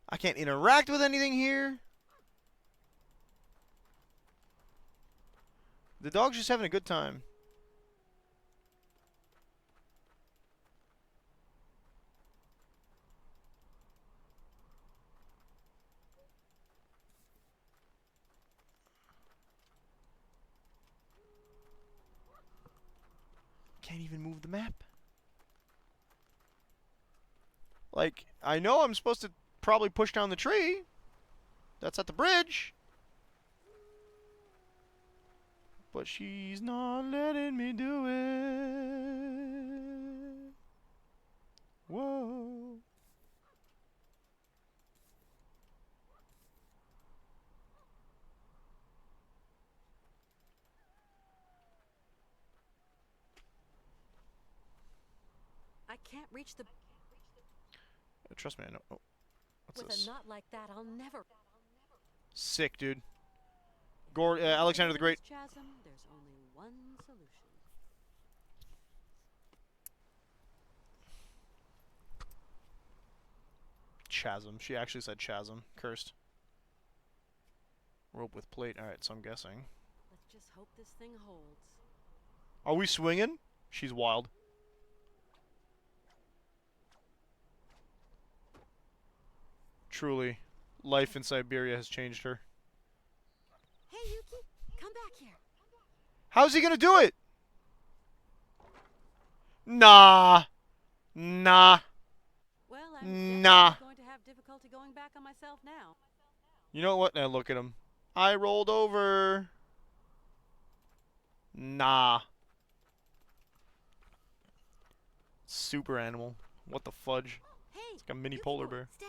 I can't interact with anything here. The dog's just having a good time. Can't even move the map. Like, I know I'm supposed to probably push down the tree. That's at the bridge. But she's not letting me do it. Whoa.
can't reach the...
Trust me, I know. Oh, what's
With
this?
a knot like that, I'll never...
Sick, dude. Alexander the Great.
This chasm, there's only one solution.
Chasm. She actually said chasm. Cursed. Rope with plate. Alright, so I'm guessing.
Let's just hope this thing holds.
Are we swinging? She's wild. Truly, life in Syberia has changed her.
Hey, Yuki, come back here.
How's he gonna do it? Nah. Nah.
Well, I'm
Nah.
going to have difficulty going back on myself now.
You know what? Now look at him. I rolled over. Nah. Super animal. What the fudge?
Hey,
It's like a mini
Yuki,
polar bear.
Stay.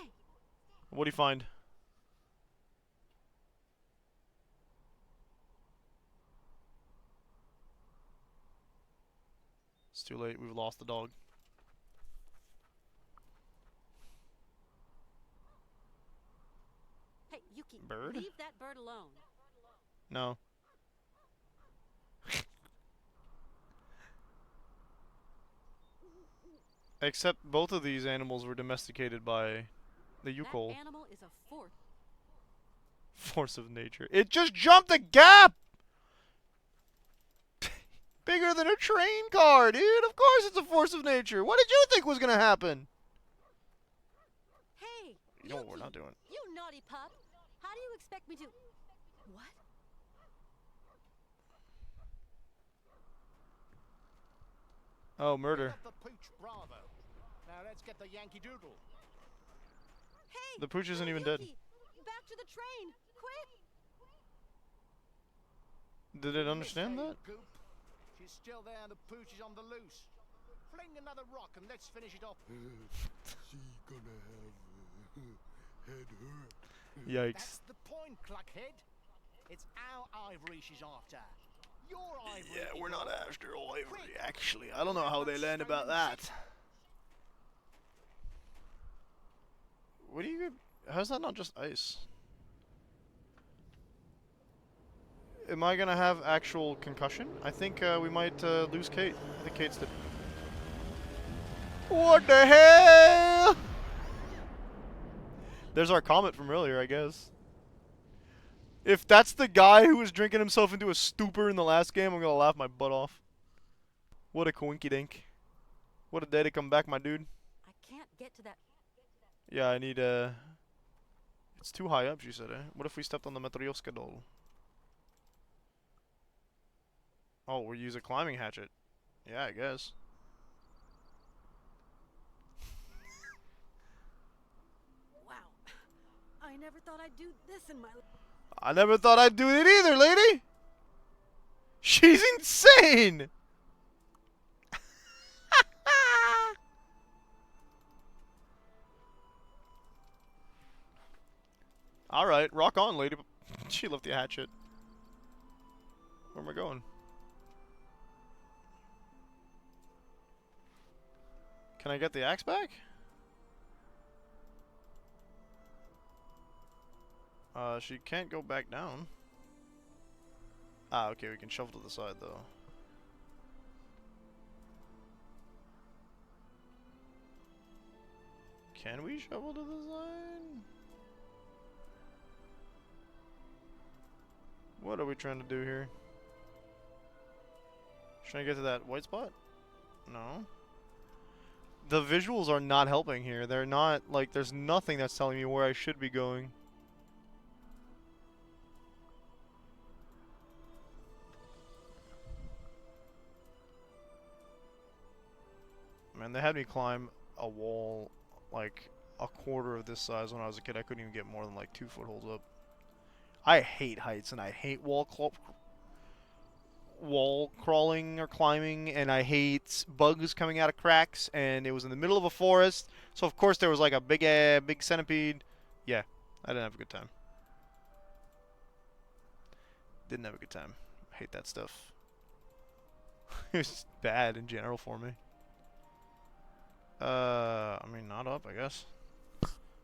What do you find? It's too late. We've lost the dog.
Hey, Yuki,
Bird?
leave that bird alone.
No. Except both of these animals were domesticated by the Yukol.
That animal is a force.
Force of nature. It just jumped the gap! Bigger than a train car, dude! Of course it's a force of nature! What did you think was gonna happen?
Hey,
You know what we're
Yuki,
not doing.
You naughty pup. How do you expect me to... What?
Oh, murder.
The pooch, bravo. Now let's get the Yankee Doodle.
Hey,
The pooch isn't
little
even dead.
Yuki, back to the train, quick!
Did it understand that?
Goop. She's still there and the pooch is on the loose. Fling another rock and let's finish it off.
She gonna have head hurt.
Yikes.
That's the point, Cluckhead. It's our ivory she's after. Your ivory.
Yeah, we're not after ivory,
Quick.
actually. I don't know how they learned about that. What do you... How's that not just ice? Am I gonna have actual concussion? I think we might lose Kate. I think Kate's dead. What the hell? There's our comment from earlier, I guess. If that's the guy who was drinking himself into a stupor in the last game, I'm gonna laugh my butt off. What a coinky dink. What a day to come back, my dude.
I can't get to that...
Yeah, I need It's too high up, she said, eh? What if we stepped on the Matryoshka doll? Oh, we'll use a climbing hatchet. Yeah, I guess.
Wow. I never thought I'd do this in my life.
I never thought I'd do it either, lady! She's insane! Alright, rock on, lady. She left the hatchet. Where am I going? Can I get the axe back? She can't go back down. Ah, okay, we can shovel to the side, though. Can we shovel to the side? What are we trying to do here? Trying to get to that white spot? No. The visuals are not helping here. They're not, like, there's nothing that's telling me where I should be going. Man, they had me climb a wall like a quarter of this size when I was a kid. I couldn't even get more than like 2 footholds up. I hate heights and I hate wall crawling or climbing, and I hate bugs coming out of cracks, and it was in the middle of a forest, so of course there was like a big centipede. Yeah, I didn't have a good time. Didn't have a good time. I hate that stuff. It was bad in general for me. I mean, not up, I guess.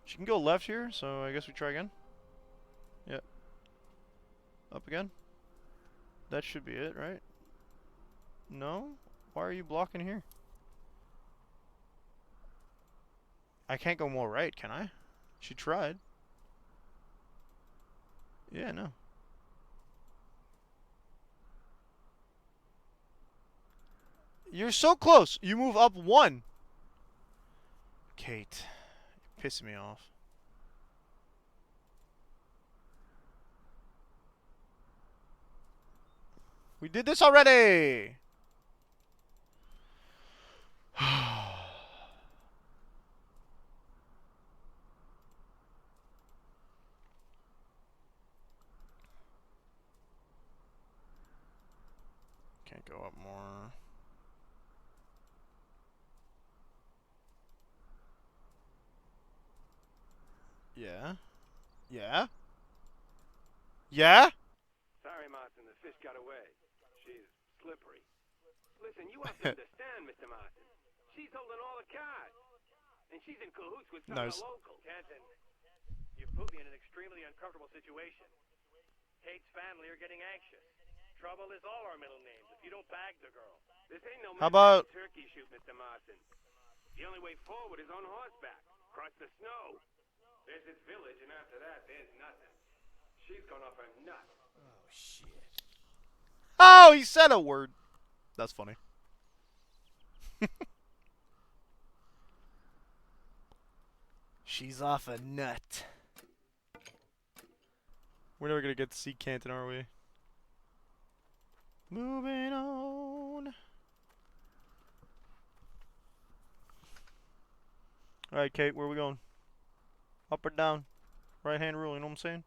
She can go left here, so I guess we try again. Yep. Up again. That should be it, right? No? Why are you blocking here? I can't go more right, can I? She tried. Yeah, no. You're so close! You move up 1! Kate. You're pissing me off. We did this already! Can't go up more. Yeah? Yeah? Yeah?
Sorry, Martin, the fish got away. She's slippery. Listen, you have to understand, Mr. Martin. She's holding all the cards. And she's in cahoots with some of the locals.
Canton, you've put me in an extremely uncomfortable situation. Kate's family are getting anxious. Trouble is all our middle names if you don't bag the girl.
This ain't no
How about
turkey shoot, Mr. Martin. The only way forward is on horseback. Cross the snow. There's this village, and after that, there's nothing. She's gone off her nut.
Oh, shit.
Oh, he said a word. That's funny. She's off a nut. We're never gonna get to see Canton, are we? Moving on. Alright, Kate, where are we going? Up or down? Right hand rule, you know what I'm saying?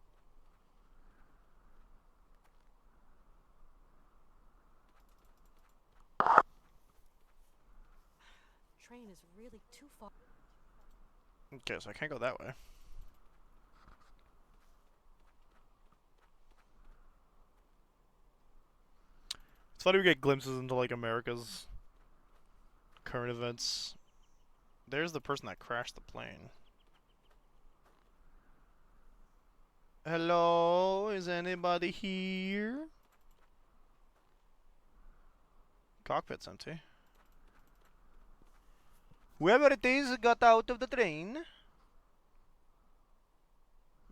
Train is really too far.
Okay, so I can't go that way. It's funny we get glimpses into like America's current events. There's the person that crashed the plane. Hello, is anybody here? Cockpit's empty. Whoever it is got out of the train.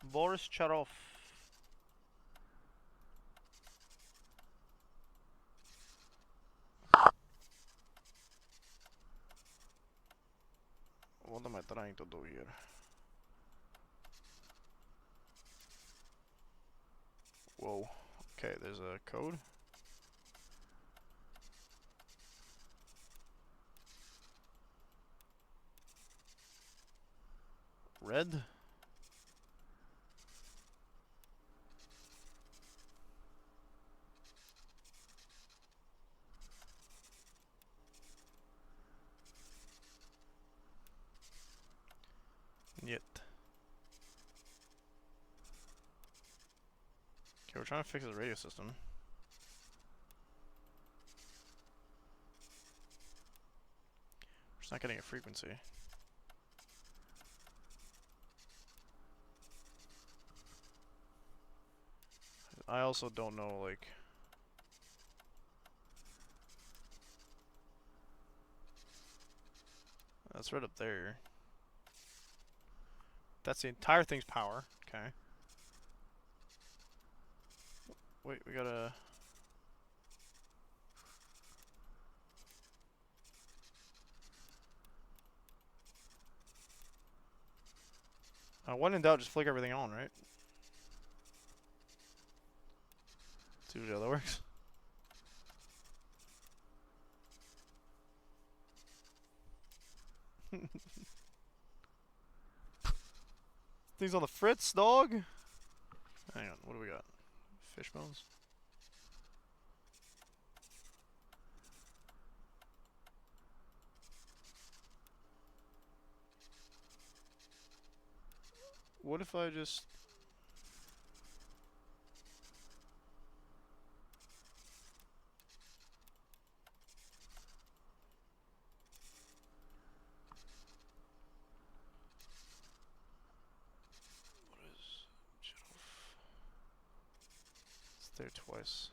Boris Charov. What am I trying to do here? Whoa. Okay, there's a code. Red. Yet. Okay, we're trying to fix the radio system. We're just not getting a frequency. I also don't know, like... That's right up there. That's the entire thing's power. Okay. Wait, we gotta... when in doubt, just flick everything on, right? See how that works. Things on the fritz, dog. Hang on, what do we got? Fish bones. What if I just... there twice.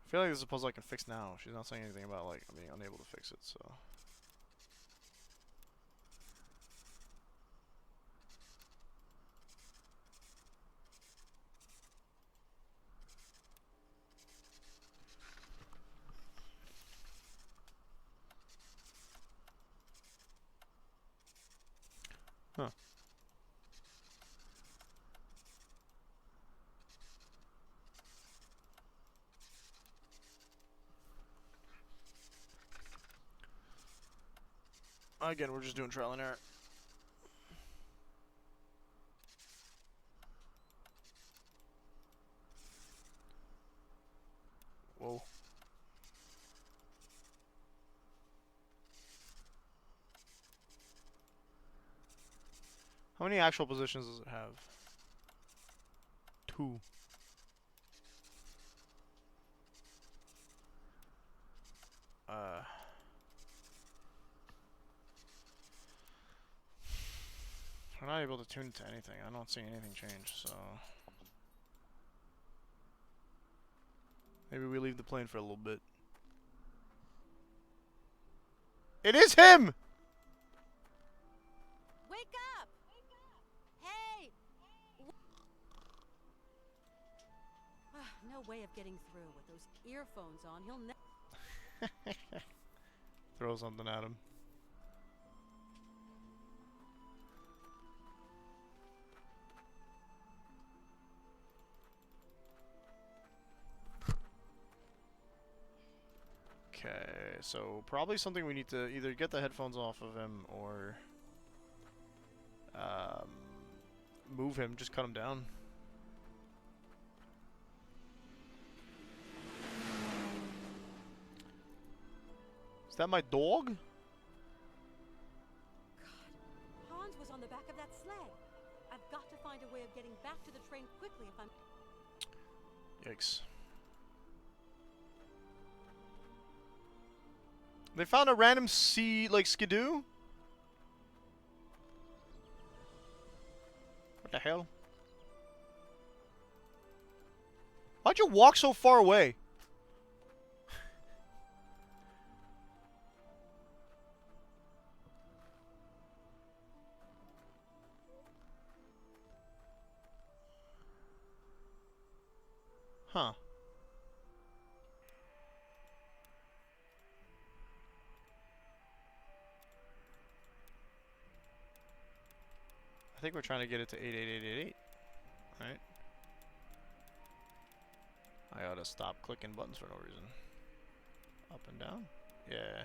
I feel like this is a puzzle I can fix now. She's not saying anything about like being unable to fix it, so. Huh. Again, we're just doing trial and error. Whoa. How many actual positions does it have? 2. We're not able to tune it to anything. I don't see anything change, so maybe we leave the plane for a little bit. It is him!
Wake up! Hey! No way of getting through with those earphones on. He'll never.
Throw something at him. Okay, so probably something we need to either get the headphones off of him or move him, just cut him down. Is that my dog?
God, Hans was on the back of that sled. I've got to find a way of getting back to the train quickly if I'm...
Yikes. They found a random skidoo? What the hell? Why'd you walk so far away? Huh. I think we're trying to get it to 88888. Right? I ought to stop clicking buttons for no reason. Up and down? Yeah.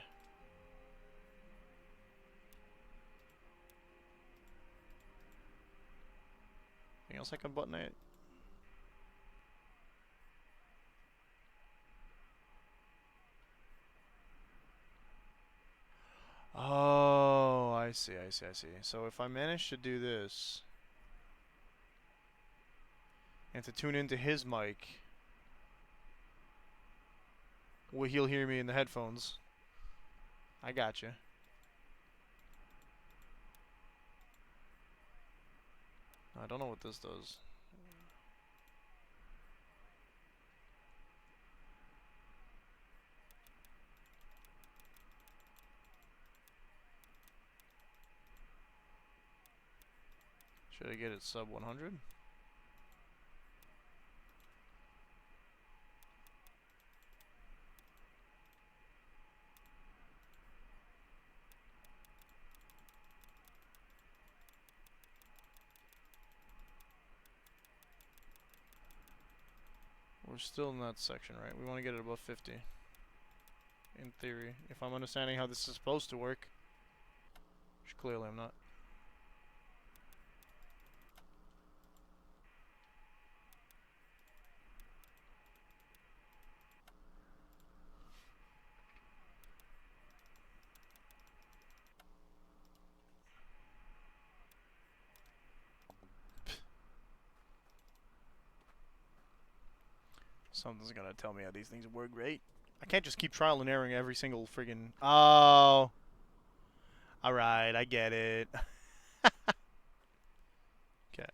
Anything else I can button it? Oh, I see. So if I manage to do this and to tune into his mic, well, he'll hear me in the headphones. I gotcha. I don't know what this does. Should I get it sub 100? We're still in that section, right? We want to get it above 50. In theory. If I'm understanding how this is supposed to work. Which clearly I'm not. Something's gonna tell me how these things work, right? I can't just keep trial and erroring every single friggin'... Oh! Alright, I get it. Okay.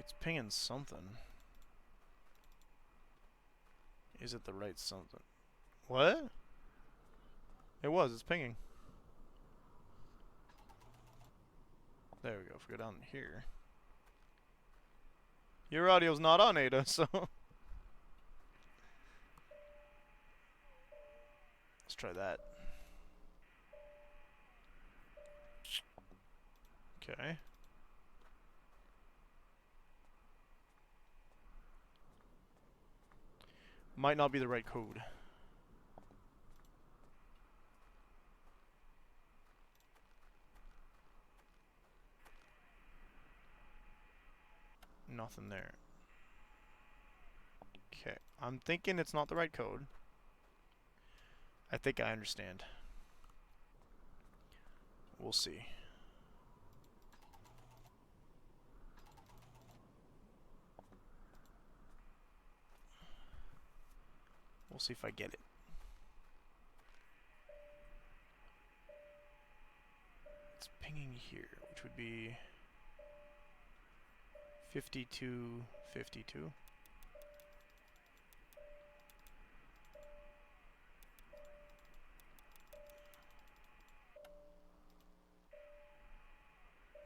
It's pinging something. Is it the right something? What? It was. It's pinging. There we go. If we go down here. Your audio's not on, Ada, so... Let's try that. Okay. Might not be the right code. Nothing there. Okay. I'm thinking it's not the right code. I think I understand. We'll see. We'll see if I get it. It's pinging here, which would be 5252.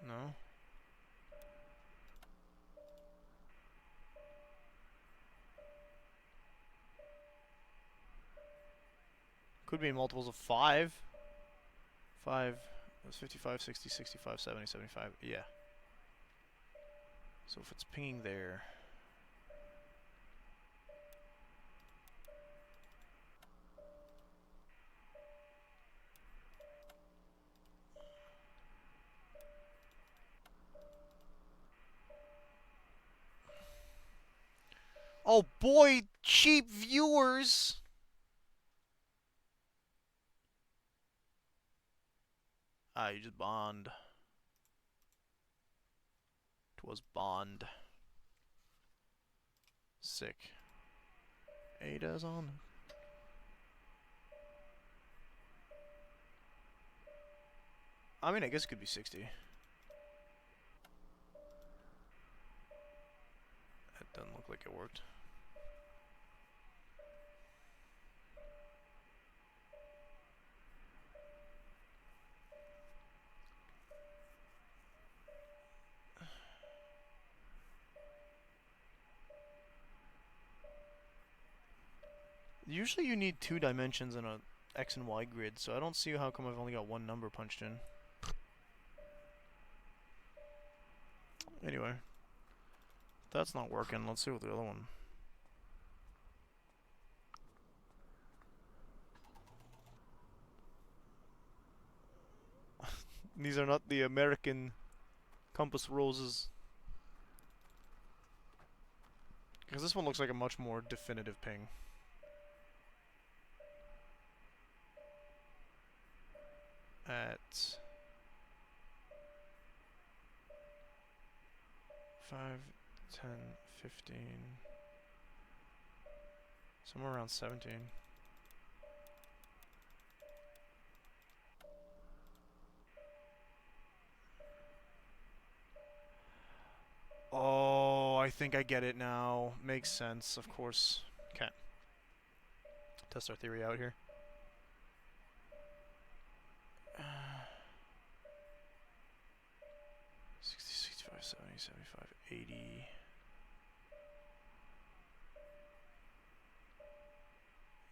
No. Could be multiples of 5. 5, that's 55, 60, 65, 70, 75. Yeah. So if it's pinging there... Oh boy, cheap viewers! Ah, you just bond. Twas bond. Sick. Ada's on. I mean, I guess it could be 60. That doesn't look like it worked. Usually you need 2 dimensions in a X and Y grid, so I don't see how come I've only got 1 number punched in. Anyway. If that's not working, let's see what the other one... These are not the American compass roses. Because this one looks like a much more definitive ping. At 5, 10, 15, somewhere around 17. Oh, I think I get it now. Makes sense, of course. Okay. Test our theory out here. 60, 65, 70, 75, 80.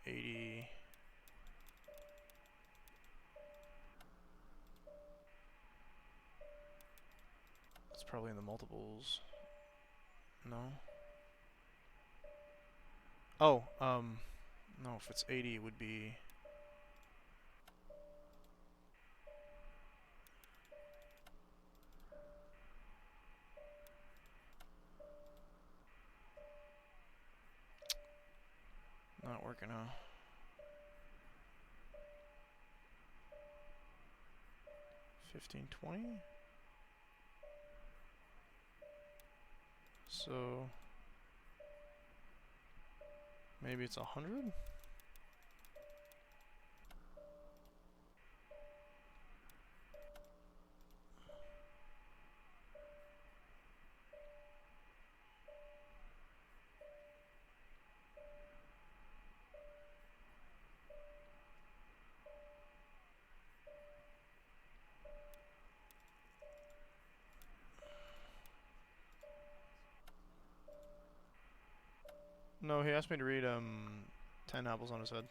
80. It's probably in the multiples. No. Oh, no, if it's 80 it would be... Not working, huh? 15, 20? So... maybe it's 100? No, he asked me to read 10 apples on his head.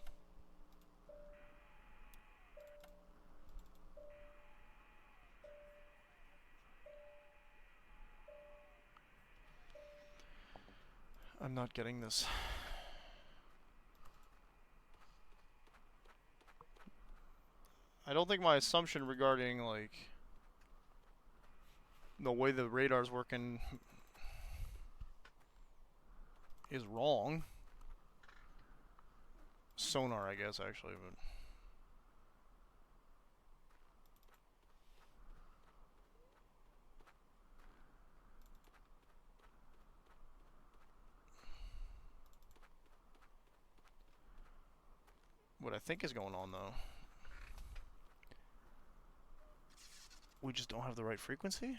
I'm not getting this. I don't think my assumption regarding, like, the way the radar's working is wrong. Sonar, I guess, actually, but... What I think is going on, though, we just don't have the right frequency?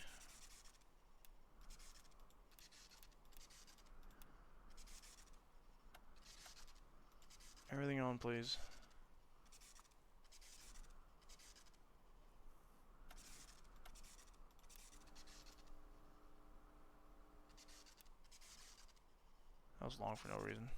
Everything on, please. That was long for no reason.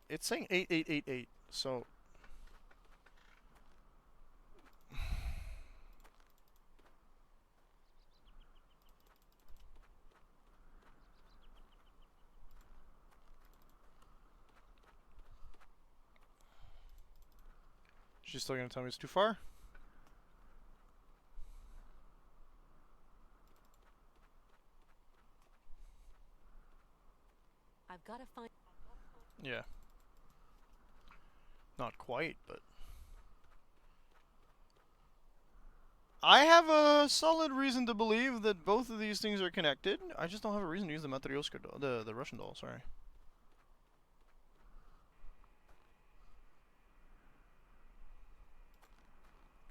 It's saying 8888, so she's still gonna tell me it's too far?
I've got to find...
Yeah. Not quite, but... I have a solid reason to believe that both of these things are connected. I just don't have a reason to use the Matryoshka doll, the Russian doll, sorry.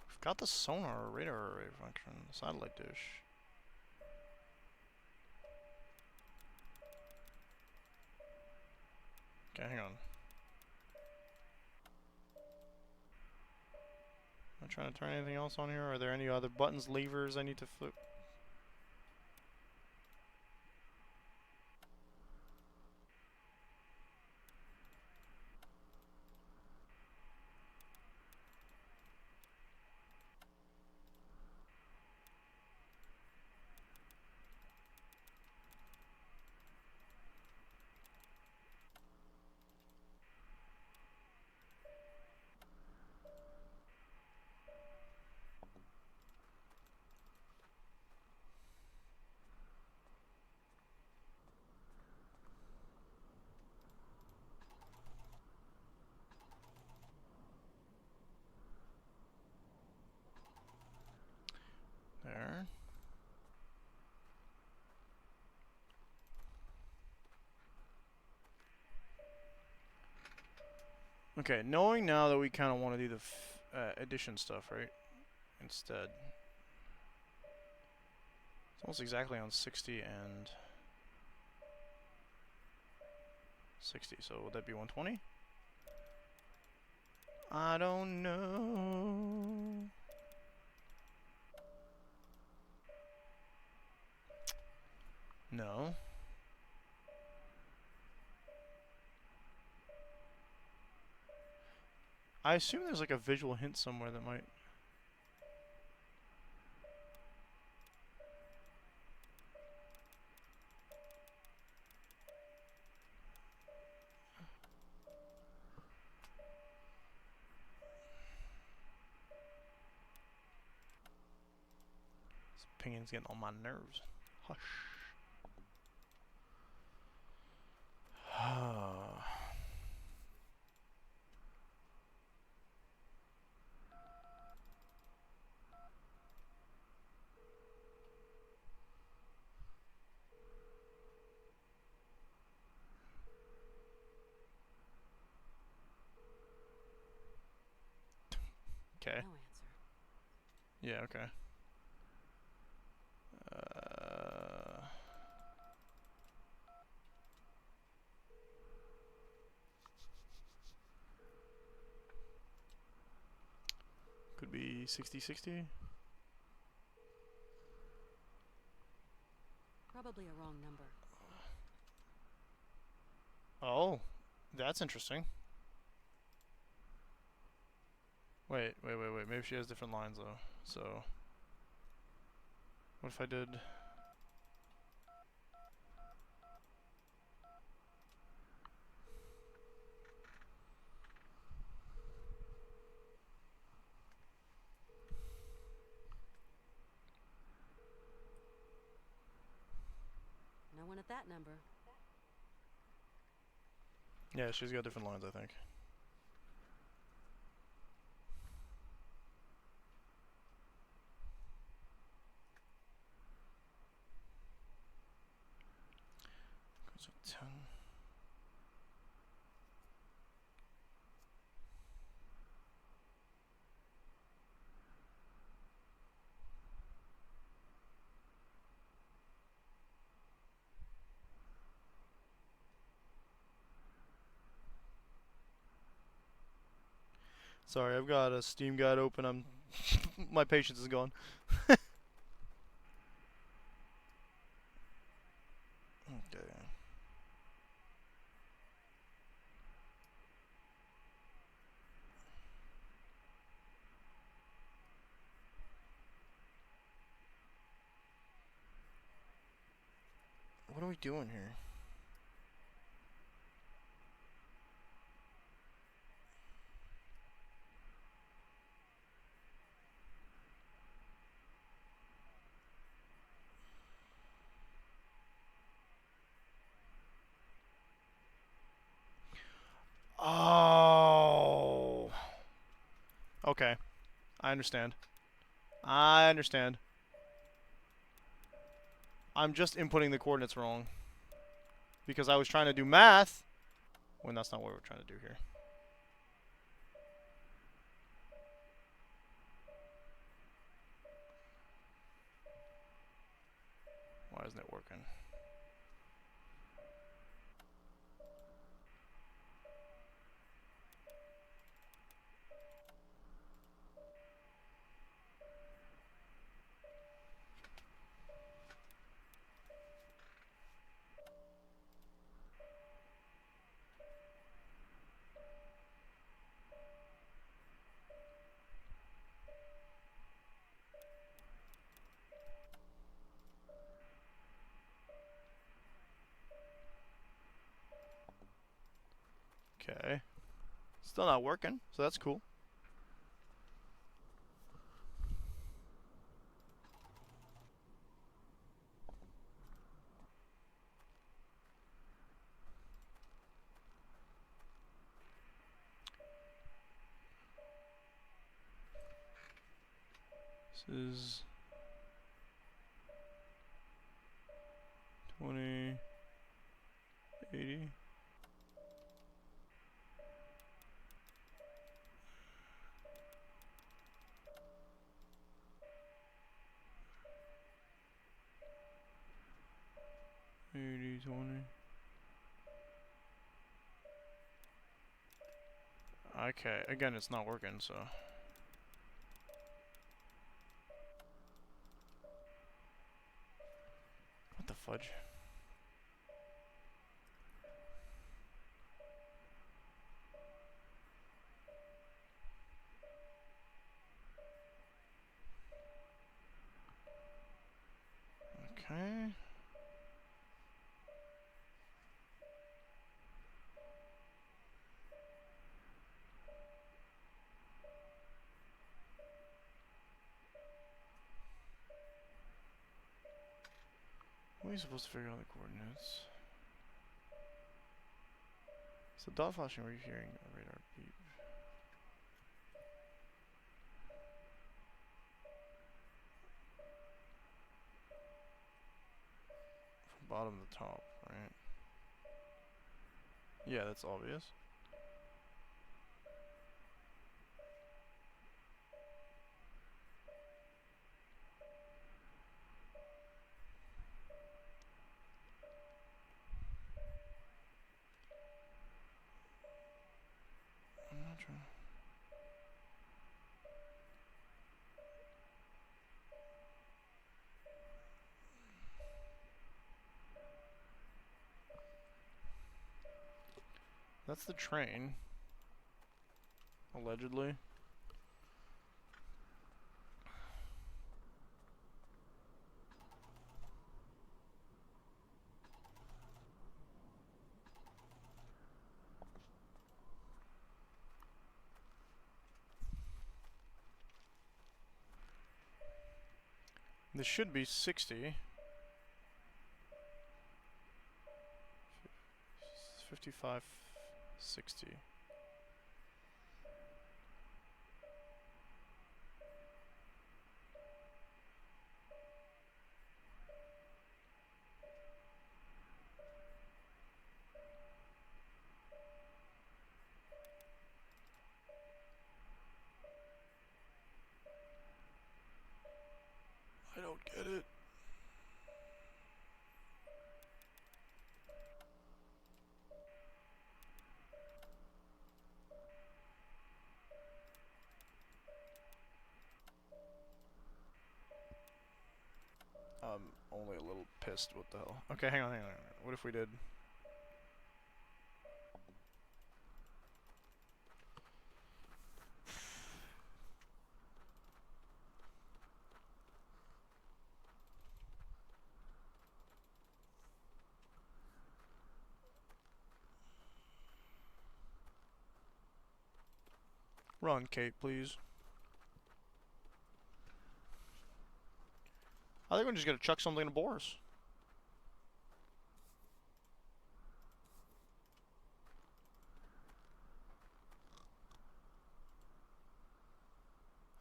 We've got the sonar radar array function, satellite dish. Okay, hang on. Am I trying to turn anything else on here? Are there any other buttons, levers I need to flip? There. Okay, knowing now that we kind of want to do the addition stuff, right? Instead. It's almost exactly on 60 and 60, so would that be 120? I don't know. No. I assume there's like a visual hint somewhere that might... This pinging's getting on my nerves. Hush. Okay.
No answer.
Yeah, okay. 6060?
Probably a wrong number.
Oh, that's interesting. Wait. Maybe she has different lines though. So, what if I did?
No one at that number.
Yeah, she's got different lines, I think. Goes with 10. Sorry, I've got a Steam guide open. I'm my patience is gone. Okay. What are we doing here? Oh. Okay. I understand. I understand. I'm just inputting the coordinates wrong. Because I was trying to do math when that's not what we're trying to do here. Why isn't it working? Okay. Still not working, so that's cool. This is 20, 80. $80, 20. Okay, again, it's not working, so. What the fudge? Okay. What are you supposed to figure out the coordinates? So dot flashing, were you hearing a radar beep? From bottom to top, right? Yeah, that's obvious. I'm not trying. That's the train. Allegedly. This should be 60. 55, 60. I don't get it. I'm only a little pissed. What the hell? Okay, hang on. What if we did? Run, Kate, please. I think we're just gonna chuck something to Boris.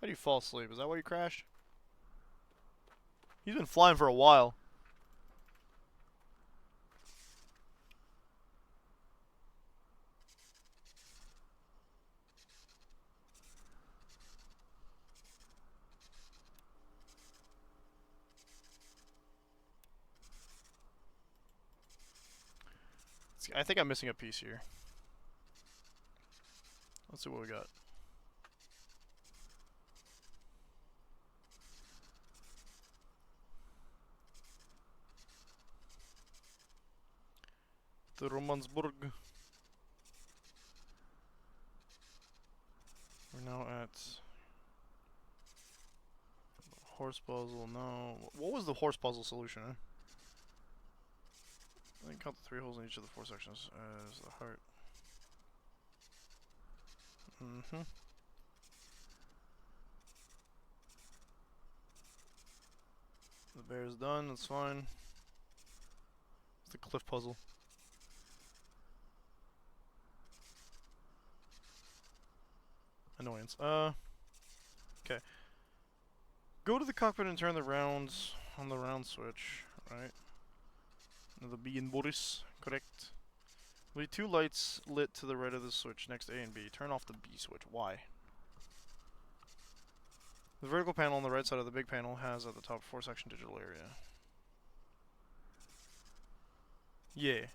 How do you fall asleep? Is that why you crashed? He's been flying for a while. I think I'm missing a piece here. Let's see what we got. The Romansburg. We're now at horse puzzle. No, what was the horse puzzle solution? I think count the 3 holes in each of the 4 sections as the heart. The bear's done. That's fine. It's the cliff puzzle. Annoyance. Okay. Go to the cockpit and turn the rounds on the round switch, right? The B and Boris, correct. There'll be 2 lights lit to the right of the switch next to A and B. Turn off the B switch. Why? The vertical panel on the right side of the big panel has at the top 4-section digital area. Yeah.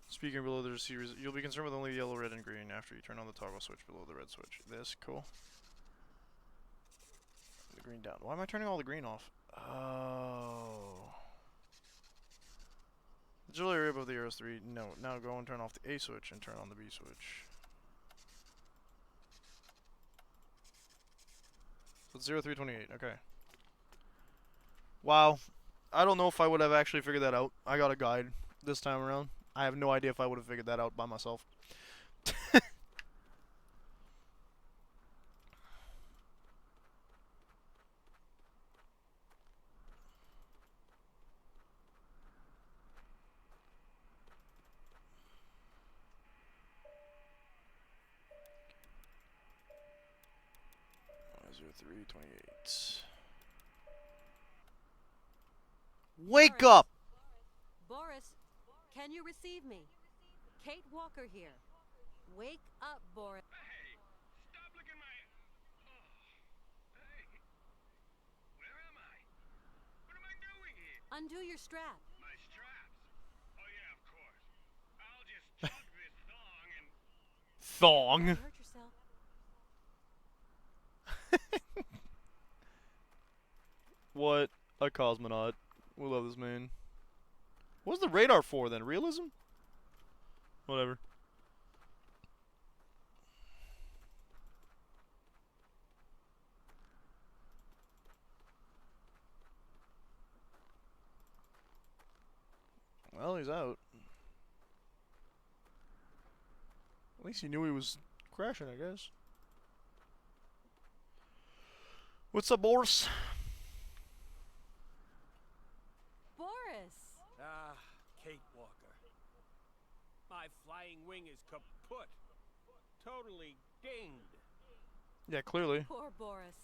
Speaking below the receivers, you'll be concerned with only yellow, red, and green after you turn on the toggle switch below the red switch. This, cool. The green down. Why am I turning all the green off? Oh. Digital area above the arrows 3. No. Now go and turn off the A switch and turn on the B switch. So it's 0328. Okay. Wow. I don't know if I would have actually figured that out. I got a guide this time around. I have no idea if I would have figured that out by myself. Wake
Boris.
up!
Boris, can you receive me? Kate Walker here. Wake up, Boris.
Hey, stop licking my... Oh. Hey, where am I? What am I doing here?
Undo your strap.
My straps? Oh yeah, of course. I'll just chug this thong and...
Thong.
Don't hurt yourself.
What a cosmonaut. We love this man. What's the radar for then? Realism? Whatever. Well, he's out. At least he knew he was crashing, I guess. What's up, Boris?
Boris!
Ah, Kate Walker. My flying wing is kaput. Totally dinged.
Yeah, clearly.
Poor Boris.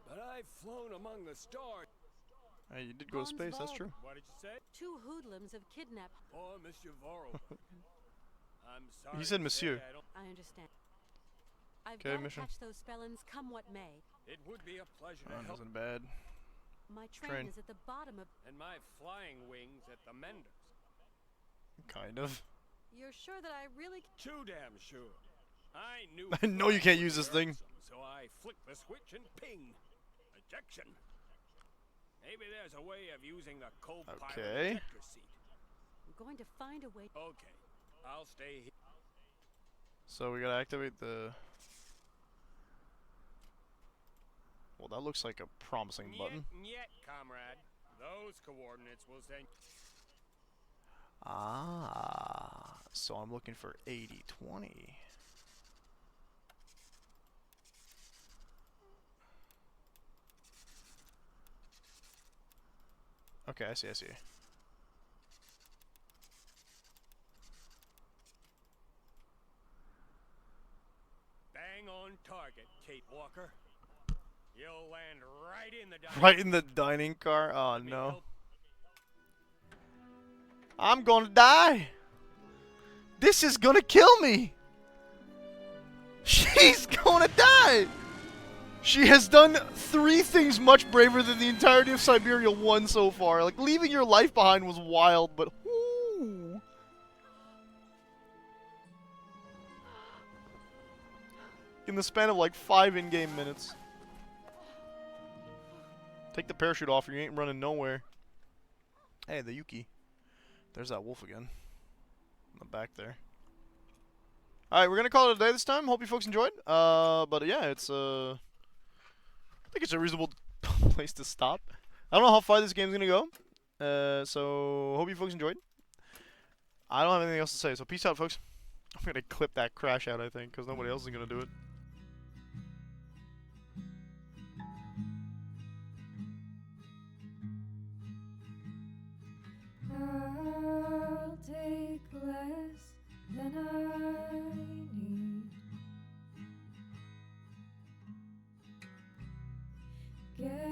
But I've flown among the stars.
Hey, you did go to space, that's true.
What did you say?
2 hoodlums have kidnapped.
Poor Monsieur Voro.
I'm sorry.
He said
to
monsieur.
say I don't.
I understand. I've
Okay,
got to
mission.
catch those felons, come what may.
It would be a pleasure
That
to help.
wasn't bad.
My train
Train.
is at the bottom of...
And my flying wings at the menders.
Kind of.
You're sure that I really...
Too damn sure. I knew.
I know you can't use this thing.
So I flicked the switch and ping. Ejection. Maybe there's a way of using the co-pilot
Okay.
ejector seat.
I'm going to find a way...
Okay. I'll stay here.
So we gotta activate the... Well, that looks like a promising button.
Yet, comrade. Those coordinates will send.
Ah, so I'm looking for 80-20. Okay, I see.
Bang on target, Kate Walker. You'll land right in the
Right in the dining car? Oh no. I'm gonna die! This is gonna kill me! She's gonna die! She has done 3 things much braver than the entirety of Syberia 1 so far. Like, leaving your life behind was wild, but whoo! In the span of like 5 in-game minutes. Take the parachute off or you ain't running nowhere. Hey, the Yuki. There's that wolf again. In the back there. Alright, we're gonna call it a day this time. Hope you folks enjoyed. But yeah, it's I think it's a reasonable place to stop. I don't know how far this game's gonna go. So hope you folks enjoyed. I don't have anything else to say, so peace out, folks. I'm gonna clip that crash out, I think, because nobody else is gonna do it.
I'll take less than I need. Get